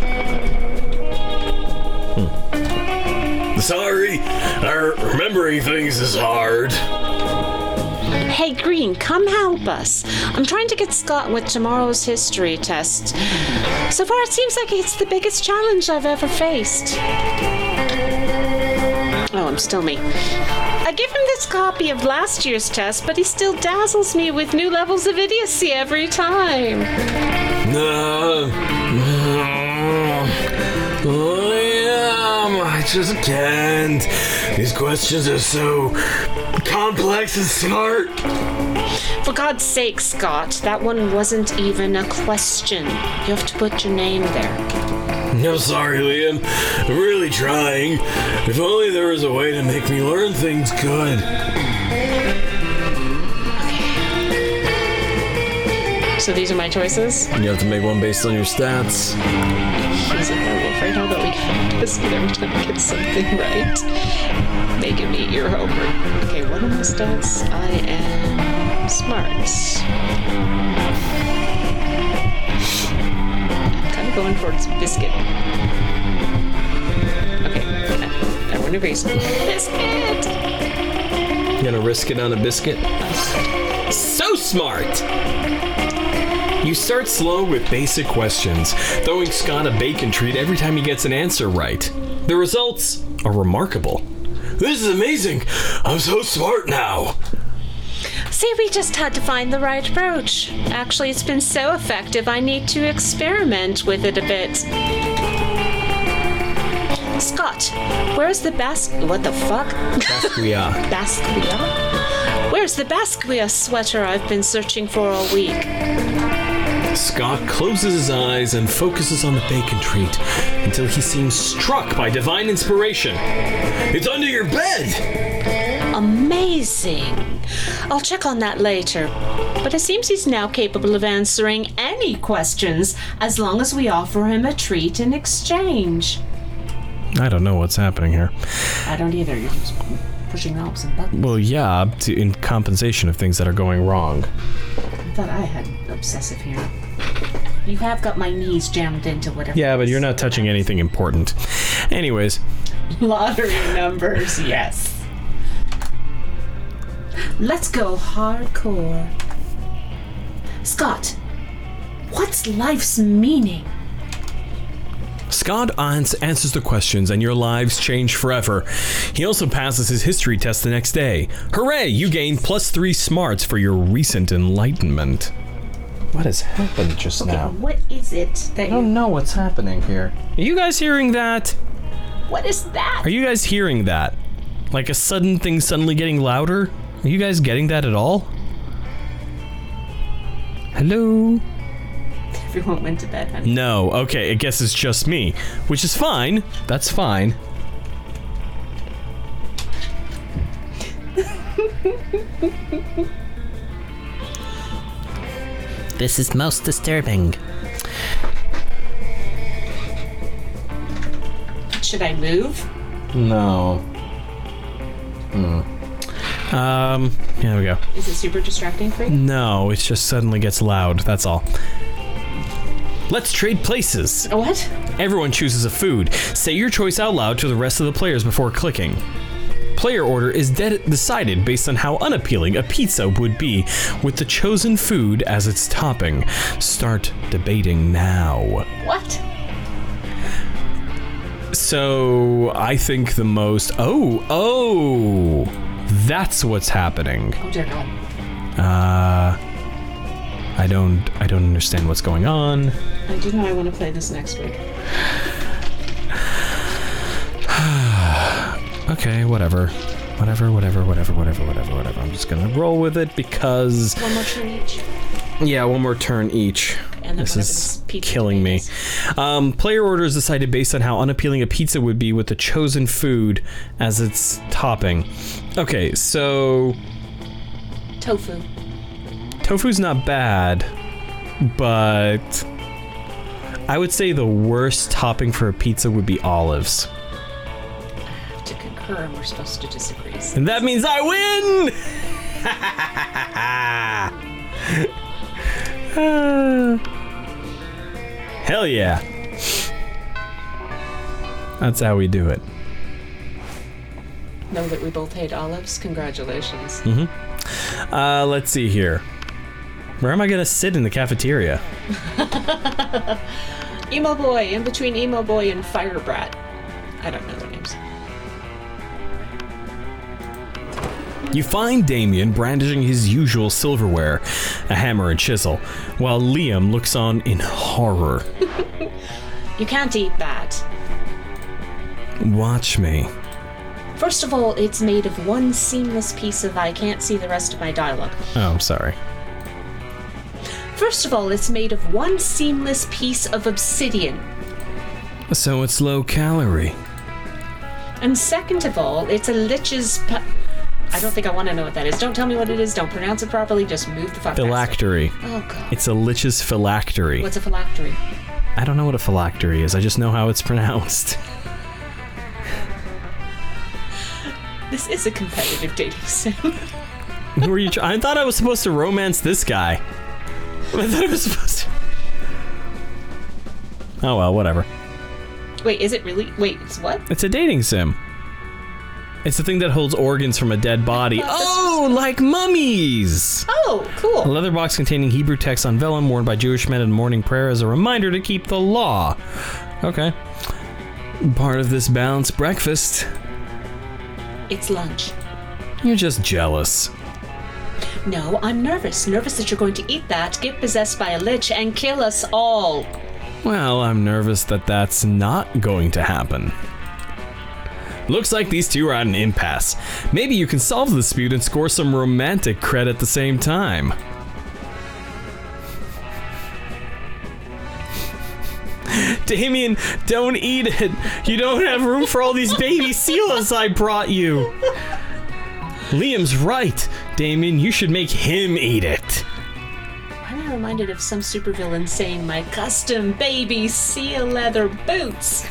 Sorry, remembering things is hard. Hey, Green, come help us. I'm trying to get Scott with tomorrow's history test. So far, it seems like it's the biggest challenge I've ever faced. Oh, I'm still me. I give him this copy of last year's test, but he still dazzles me with new levels of idiocy every time. I just can't. These questions are so complex and smart. For God's sake, Scott, that one wasn't even a question. You have to put your name there. I'm sorry, Liam. I'm really trying. If only there was a way to make me learn things good. So these are my choices? You have to make one based on your stats. He's a werewolf. I know that we can this every time I get something right. Making me eat your homework. Okay, what are my stats? I am smart. I'm kind of going towards biscuit. Okay, everyone agrees. Biscuit! You gonna risk it on a biscuit? So smart! You start slow with basic questions, throwing Scott a bacon treat every time he gets an answer right. The results are remarkable. This is amazing. I'm so smart now. See, we just had to find the right approach. Actually, it's been so effective, I need to experiment with it a bit. Scott, where's the what the fuck? Basquiat. Basquiat? Where's the Basquiat sweater I've been searching for all week? Scott closes his eyes and focuses on the bacon treat until he seems struck by divine inspiration. It's under your bed. Amazing. I'll check on that later. But it seems he's now capable of answering any questions as long as we offer him a treat in exchange. I don't know what's happening here. I don't either. You're just pushing knobs and buttons. Well, yeah, in compensation of things that are going wrong. I thought I had obsessive hearing. You have got my knees jammed into whatever. Yeah, but you're not touching anything important. Anyways. Lottery numbers, yes. Let's go hardcore. Scott, what's life's meaning? Scott answers the questions and your lives change forever. He also passes his history test the next day. Hooray! You gain +3 smarts for your recent enlightenment. What has happened just now? What is it that I don't know what's happening here. Are you guys hearing that? What is that? Are you guys hearing that? Like a sudden thing suddenly getting louder? Are you guys getting that at all? Hello? Everyone went to bed, honey. No, okay, I guess it's just me. Which is fine. That's fine. This is most disturbing. Should I move? No. Here we go. Is it super distracting for you? No, it just suddenly gets loud, that's all. Let's trade places. What? Everyone chooses a food. Say your choice out loud to the rest of the players before clicking. Player order is decided based on how unappealing a pizza would be with the chosen food as its topping. Start debating now. What? So, I think the most... Oh! That's what's happening. Oh dear God. I don't understand what's going on. I do know I want to play this next week. Okay, whatever. Whatever. I'm just gonna roll with it because... One more turn each. Yeah, one more turn each. And then This is pizza killing me. Player order is decided based on how unappealing a pizza would be with the chosen food as its topping. Okay, so... Tofu. Tofu's not bad, but... I would say the worst topping for a pizza would be olives. To concur, and we're supposed to disagree. And that means I win! Hell yeah. That's how we do it. Know that we both hate olives? Congratulations. Let's see here. Where am I gonna sit in the cafeteria? Emo Boy, in between Emo Boy and Fire Brat. I don't know their names. You find Damien brandishing his usual silverware, a hammer and chisel, while Liam looks on in horror. You can't eat that. Watch me. First of all, it's made of one seamless piece of I can't see the rest of my dialogue. Oh, I'm sorry. First of all, it's made of one seamless piece of obsidian. So it's low calorie. And second of all, it's a lich's... I don't think I want to know what that is. Don't tell me what it is. Don't pronounce it properly. Just move the fuck past it. Phylactery. Oh, God. It's a lich's phylactery. What's a phylactery? I don't know what a phylactery is. I just know how it's pronounced. This is a competitive dating sim. Who are you? I thought I was supposed to romance this guy. I thought I was supposed to. Oh well, whatever. Wait, is it really? Wait, it's what? It's a dating sim. It's the thing that holds organs from a dead body. Oh, like mummies! Oh, A cool. leather box containing Hebrew text on vellum worn by Jewish men in morning prayer as a reminder to keep the law. Okay. Part of this balanced breakfast. It's lunch. You're just jealous. No, I'm nervous. Nervous that you're going to eat that, get possessed by a lich, and kill us all. Well, I'm nervous that that's not going to happen. Looks like these two are at an impasse. Maybe you can solve the dispute and score some romantic cred at the same time. Damien, don't eat it. You don't have room for all these baby seals I brought you. Liam's right. Damien, you should make him eat it. I'm reminded of some supervillain saying my custom baby seal leather boots.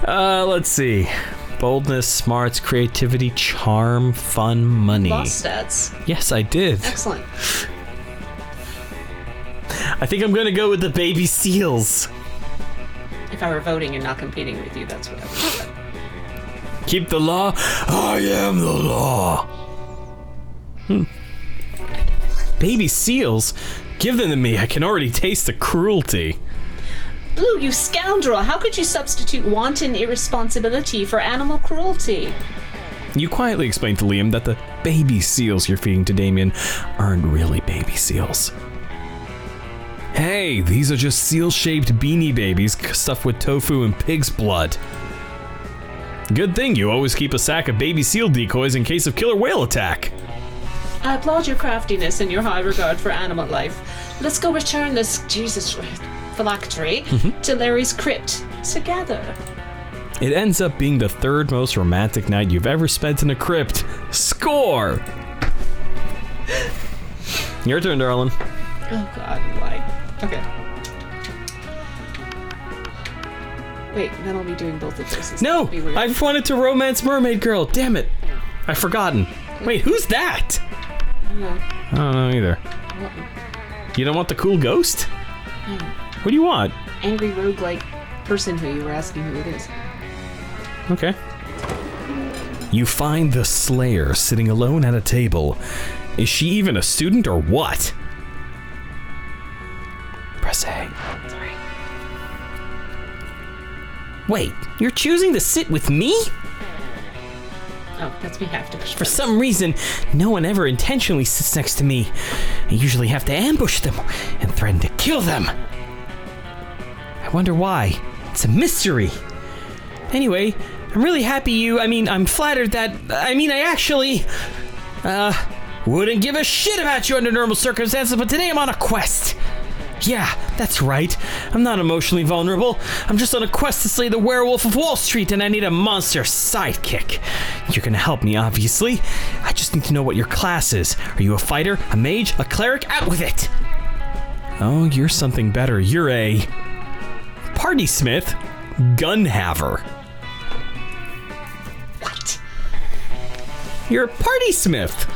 Let's see. Boldness, smarts, creativity, charm, fun, money. Lost stats. Yes, I did. Excellent. I think I'm gonna go with the baby seals. If I were voting and not competing with you, that's what I would say. Keep the law. I am the law. Baby seals? Give them to me. I can already taste the cruelty. Blue, you scoundrel! How could you substitute wanton irresponsibility for animal cruelty? You quietly explain to Liam that the baby seals you're feeding to Damien aren't really baby seals. Hey, these are just seal-shaped beanie babies stuffed with tofu and pig's blood. Good thing you always keep a sack of baby seal decoys in case of killer whale attack. I applaud your craftiness and your high regard for animal life. Let's go return this, phylactery to Larry's crypt together. It ends up being the third most romantic night you've ever spent in a crypt. Score! Your turn, darling. Oh God, why? Okay. Wait, then I'll be doing both of those. No! That'd be weird. I wanted to romance Mermaid Girl. Damn it. I've forgotten. Wait, who's that? I don't know. I don't know either. You don't want the cool ghost? No. What do you want? Angry roguelike person who you were asking who it is. Okay. You find the Slayer sitting alone at a table. Is she even a student or what? Press A. Sorry. Wait, you're choosing to sit with me? Oh, that's me have to push. For some reason, no one ever intentionally sits next to me. I usually have to ambush them and threaten to kill them. I wonder why. It's a mystery. Anyway, I'm really happy I'm flattered that, I actually, wouldn't give a shit about you under normal circumstances, but today I'm on a quest. Yeah, that's right. I'm not emotionally vulnerable. I'm just on a quest to slay the werewolf of Wall Street, and I need a monster sidekick. You're gonna help me, obviously. I just need to know what your class is. Are you a fighter, a mage, a cleric? Out with it! Oh, you're something better. You're a... Party Smith? Gun haver. What? You're a Party Smith.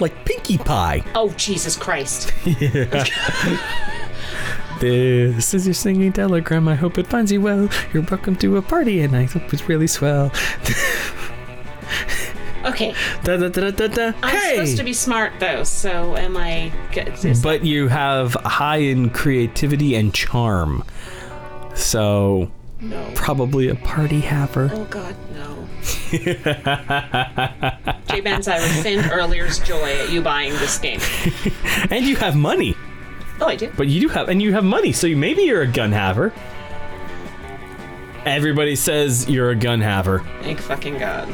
Like Pinkie Pie. Oh, Jesus Christ. This is your singing telegram. I hope it finds you well. You're welcome to a party, and I hope it's really swell. Okay. Da, da, da, da, da. I'm Hey! supposed to be smart, though, so am I good? But you have high in creativity and charm. So, No. probably a party haver. Oh, God, no. J-Bands, I rescind earlier's joy at you buying this game. And you have money. Oh, I do? But you do have, and you have money, so maybe you're a gun haver. Everybody says you're a gun haver. Thank fucking God.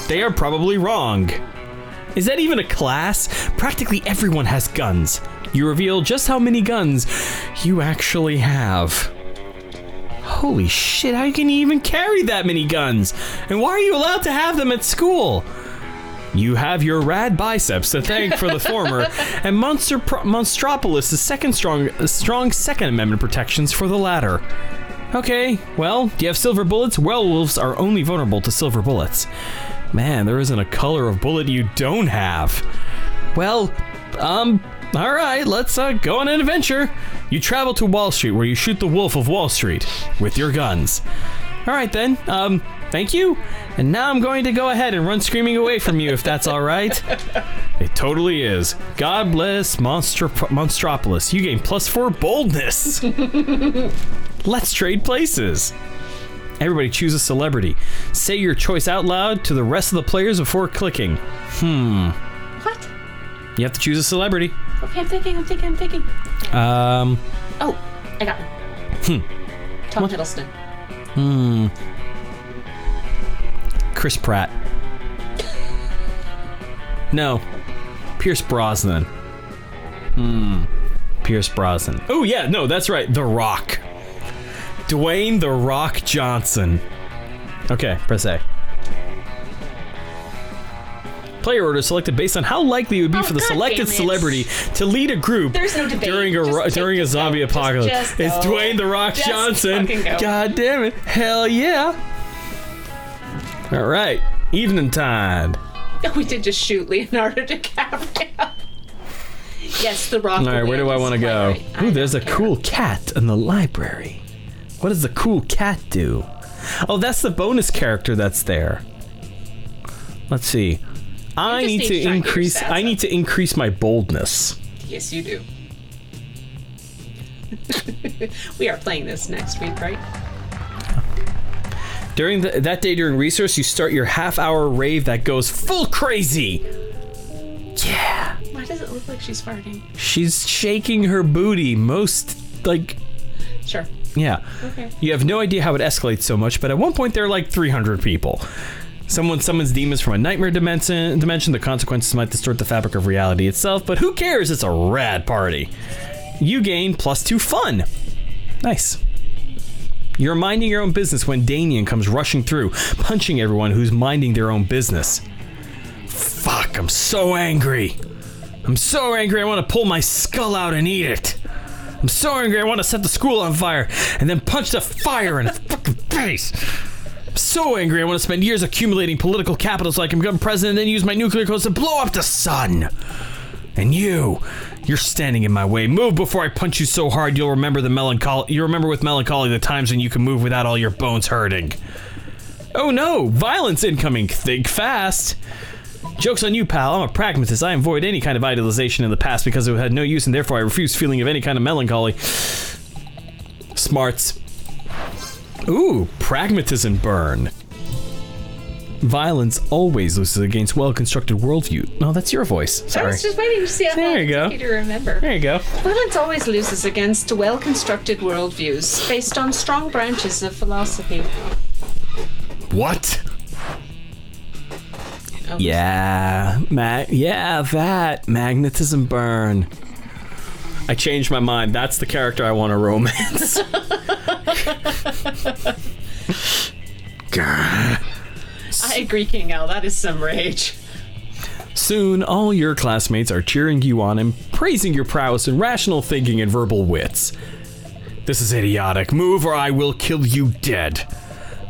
They are probably wrong. Is that even a class? Practically everyone has guns. You reveal just how many guns you actually have. Holy shit, how can you even carry that many guns? And why are you allowed to have them at school? You have your rad biceps to thank for the former, and Monstropolis' strong Second Amendment protections for the latter. Okay, well, do you have silver bullets? Werewolves are only vulnerable to silver bullets. Man, there isn't a color of bullet you don't have. Well, alright, let's go on an adventure. You travel to Wall Street, where you shoot the Wolf of Wall Street with your guns. Alright then, thank you. And now I'm going to go ahead and run screaming away from you, if that's alright. It totally is. God bless Monstropolis. You gain +4 boldness. Let's trade places. Everybody choose a celebrity. Say your choice out loud to the rest of the players before clicking. What? You have to choose a celebrity. Okay, I'm thinking. Oh, I got one. Tom Hiddleston. Chris Pratt. No. Pierce Brosnan. Pierce Brosnan. Oh yeah, no, that's right. The Rock. Dwayne The Rock Johnson. Okay, press A. Player order selected based on how likely it would be for the selected celebrity to lead a group There's no debate. during a zombie apocalypse. Just it's go. Dwayne The Rock Just Johnson. fucking go. God damn it. Hell yeah. All right. Evening time. We did just shoot Leonardo DiCaprio. Yes, The Rock. All right, where do I want to go? Right. Ooh, there's a cool cat in the library. What does the cool cat do? Oh, that's the bonus character that's there. Let's see. I need to increase my boldness. Yes, you do. We are playing this next week, right? During that day during resource, you start your half-hour rave that goes full crazy. Yeah. Why does it look like she's farting? She's shaking her booty Sure. Yeah. Okay. You have no idea how it escalates so much, but at one point there are like 300 people. Someone summons demons from a nightmare dimension. The consequences might distort the fabric of reality itself, but who cares? It's a rad party. You gain +2 fun. Nice. You're minding your own business when Damien comes rushing through, punching everyone who's minding their own business. Fuck, I'm so angry. I want to pull my skull out and eat it. I'm so angry I want to set the school on fire and then punch the fire in its fucking face. I'm so angry I want to spend years accumulating political capital so I can become president and then use my nuclear codes to blow up the sun. And you're standing in my way. Move before I punch you so hard you'll remember with melancholy the times when you can move without all your bones hurting. Oh no, violence incoming. Think fast. Joke's on you, pal. I'm a pragmatist. I avoid any kind of idealization in the past because it had no use and therefore I refuse feeling of any kind of melancholy. Smarts. Ooh, pragmatism burn. Violence always loses against well-constructed worldview. No, that's your voice. Sorry. I was just waiting to see how There you go. to remember. There you go. Violence always loses against well-constructed worldviews based on strong branches of philosophy. What? Oh. Yeah, that magnetism burn. I changed my mind. That's the character I want to romance. Grr. I agree, King L. That is some rage. Soon, all your classmates are cheering you on and praising your prowess in rational thinking and verbal wits. This is idiotic. Move or I will kill you dead.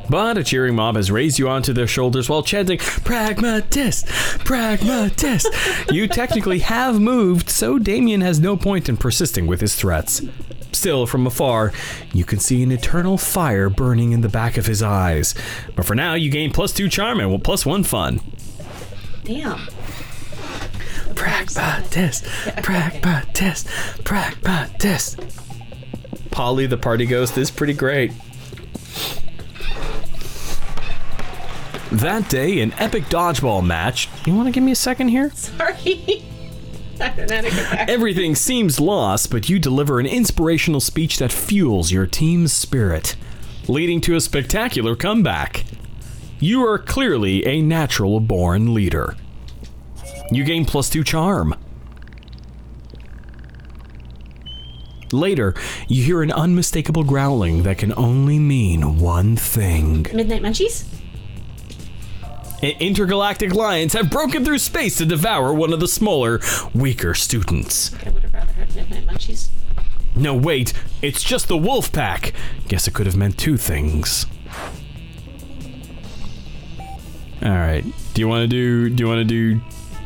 But a cheering mob has raised you onto their shoulders while chanting, "Pragmatist! Pragmatist!" You technically have moved, so Damien has no point in persisting with his threats. Still, from afar, you can see an eternal fire burning in the back of his eyes. But for now, you gain +2 charm and +1 fun. Damn. Pragmatist! Pragmatist! Pragmatist! Polly the party ghost is pretty great. That day, an epic dodgeball match. You want to give me a second here? Sorry. I don't know how to get back. Everything seems lost, but you deliver an inspirational speech that fuels your team's spirit, leading to a spectacular comeback. You are clearly a natural-born leader. You gain +2 charm. Later, you hear an unmistakable growling that can only mean one thing. Midnight Munchies? Intergalactic lions have broken through space to devour one of the smaller, weaker students. I would have rather had Midnight Munchies. No, wait, it's just the wolf pack. Guess it could have meant two things. All right. Do you want to do?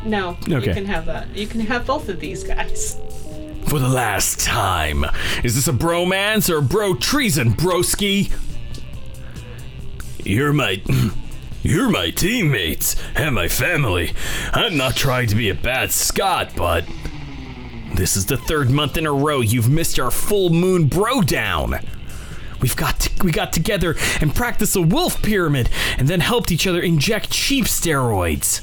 No. Okay. You can have that. You can have both of these guys. For the last time. Is this a bromance or bro treason, broski? You're my teammates and my family. I'm not trying to be a bad Scot, but this is the third month in a row you've missed our full moon bro down. We got together and practiced a wolf pyramid and then helped each other inject cheap steroids.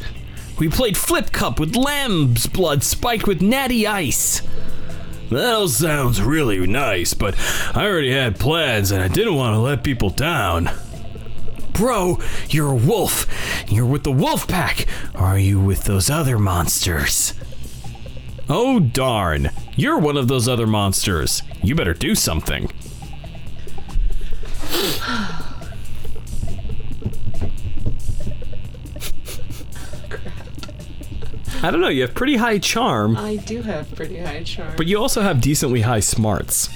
We played flip cup with lamb's blood spiked with natty ice. That all sounds really nice, but I already had plans and I didn't want to let people down. Bro, you're a wolf. You're with the wolf pack. Or are you with those other monsters? Oh darn, you're one of those other monsters. You better do something. I don't know, you have pretty high charm. I do have pretty high charm. But you also have decently high smarts.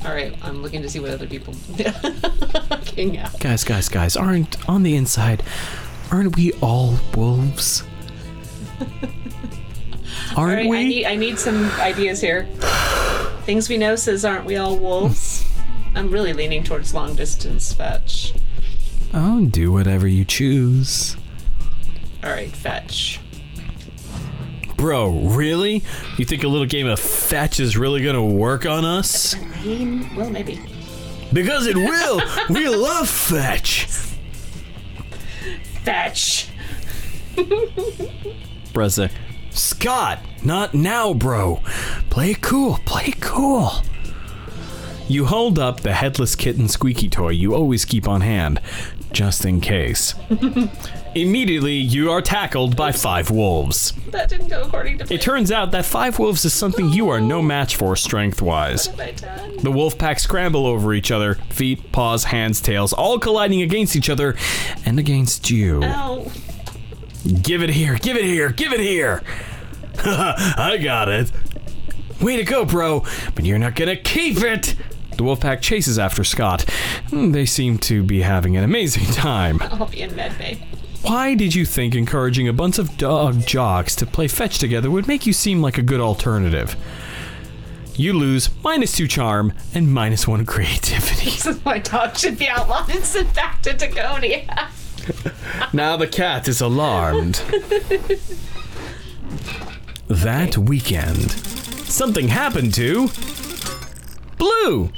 Alright, I'm looking to see what other people King out. Guys, aren't on the inside, aren't we all wolves? Aren't we? I need some ideas here. Things we know says, aren't we all wolves? I'm really leaning towards long distance fetch. Oh, do whatever you choose. Alright, fetch. Bro, really? You think a little game of fetch is really gonna work on us? Well, maybe. Because it will! We love fetch! Fetch! Brezza. Scott! Not now, bro! Play it cool, play it cool! You hold up the headless kitten squeaky toy you always keep on hand, just in case. Immediately, you are tackled by 5 wolves. That didn't go according to plan. It turns out that 5 wolves is something you are no match for strength-wise. What have I done? The wolf pack scramble over each other, feet, paws, hands, tails, all colliding against each other and against you. Ow. Give it here, give it here, give it here! I got it. Way to go, bro, but you're not gonna keep it! The wolf pack chases after Scott. They seem to be having an amazing time. I'll be in medbay. Why did you think encouraging a bunch of dog jocks to play fetch together would make you seem like a good alternative? You lose -2 charm and -1 creativity. This is why dogs should be outlawed and sent back to Dagonia. Now the cat is alarmed. That weekend, something happened to Blue.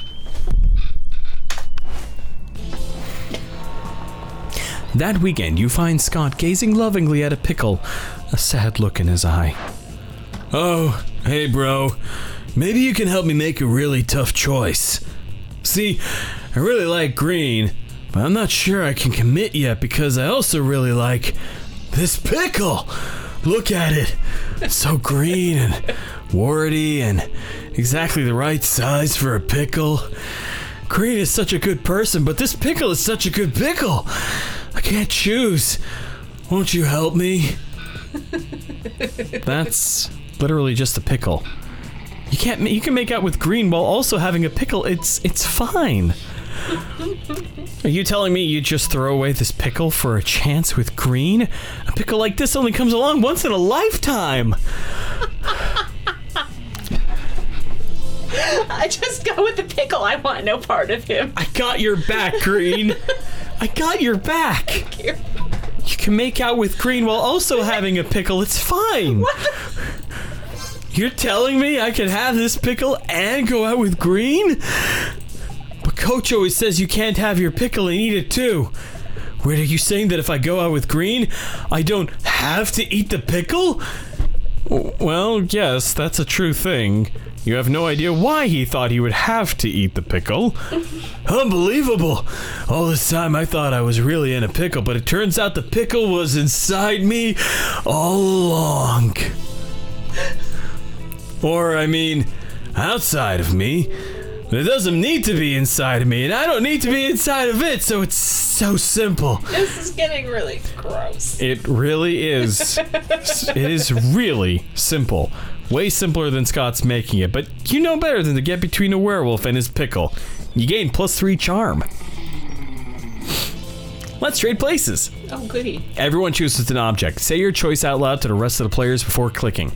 That weekend, you find Scott gazing lovingly at a pickle, a sad look in his eye. Oh, hey bro. Maybe you can help me make a really tough choice. See, I really like green, but I'm not sure I can commit yet because I also really like this pickle. Look at it. It's so green and warty and exactly the right size for a pickle. Green is such a good person, but this pickle is such a good pickle. I can't choose. Won't you help me? That's literally just a pickle. You can make out with green while also having a pickle. It's fine. Are you telling me you just throw away this pickle for a chance with green? A pickle like this only comes along once in a lifetime. I just go with the pickle. I want no part of him. I got your back, Green. I got your back. Thank you. You can make out with Green while also having a pickle. It's fine. You're telling me I can have this pickle and go out with Green? But Coach always says you can't have your pickle and eat it too. Wait, are you saying that if I go out with Green, I don't have to eat the pickle? Well, yes, that's a true thing. You have no idea why he thought he would have to eat the pickle. Unbelievable! All this time I thought I was really in a pickle, but it turns out the pickle was inside me all along. Or, I outside of me. But it doesn't need to be inside of me, and I don't need to be inside of it, so it's so simple. This is getting really gross. It really is. It is really simple. Way simpler than Scott's making it, but you know better than to get between a werewolf and his pickle. You gain +3 charm. Let's trade places. Oh, goody. Everyone chooses an object. Say your choice out loud to the rest of the players before clicking.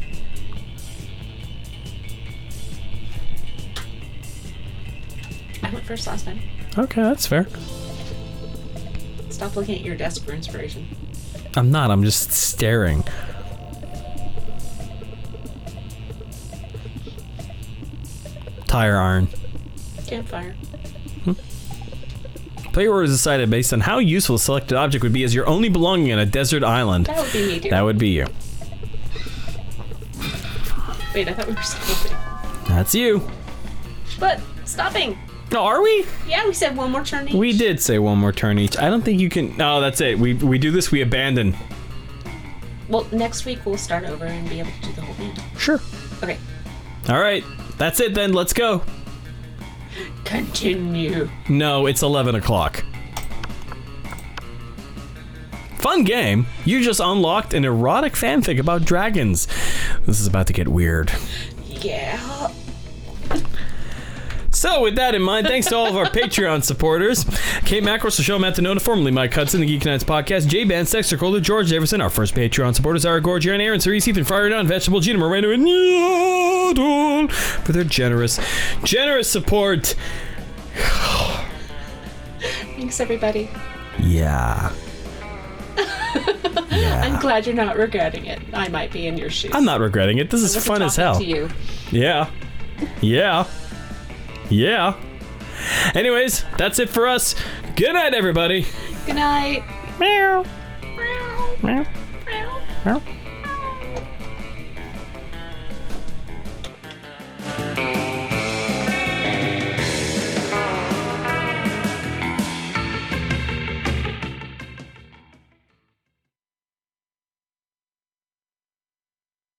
I went first last time. Okay, that's fair. Stop looking at your desk for inspiration. I'm not, I'm just staring. Tire iron. Campfire. Player order is decided based on how useful a selected object would be as your only belonging on a desert island. That would be me, dear. That would be you. Wait, I thought we were stopping. That's you. But, stopping! Oh, are we? Yeah, we said one more turn each. We did say one more turn each. I don't think you can... No, that's it. We do this, we abandon. Well, next week we'll start over and be able to do the whole thing. Sure. Okay. Alright. That's it then. Let's go. Continue. No, it's 11 o'clock. Fun game. You just unlocked an erotic fanfic about dragons. This is about to get weird. Yeah. So, with that in mind, thanks to all of our Patreon supporters. Kate Macros, Michelle Matanona, formerly Mike Hudson, the Geek Nights Podcast, Jay Ban, Dexter Calder, George Davison. Our first Patreon supporters are Gorge, Aaron, Aaron, Cerise, Ethan, Friar Don, Vegetable, Gina Moreno, and Yadol for their generous support. Thanks, everybody. Yeah. I'm glad you're not regretting it. I might be in your shoes. I'm not regretting it. This is Look at fun as talking hell. To you. Yeah. Yeah. Yeah. Anyways, that's it for us. Good night, everybody. Good night. Meow. Meow. Meow. Meow. Meow.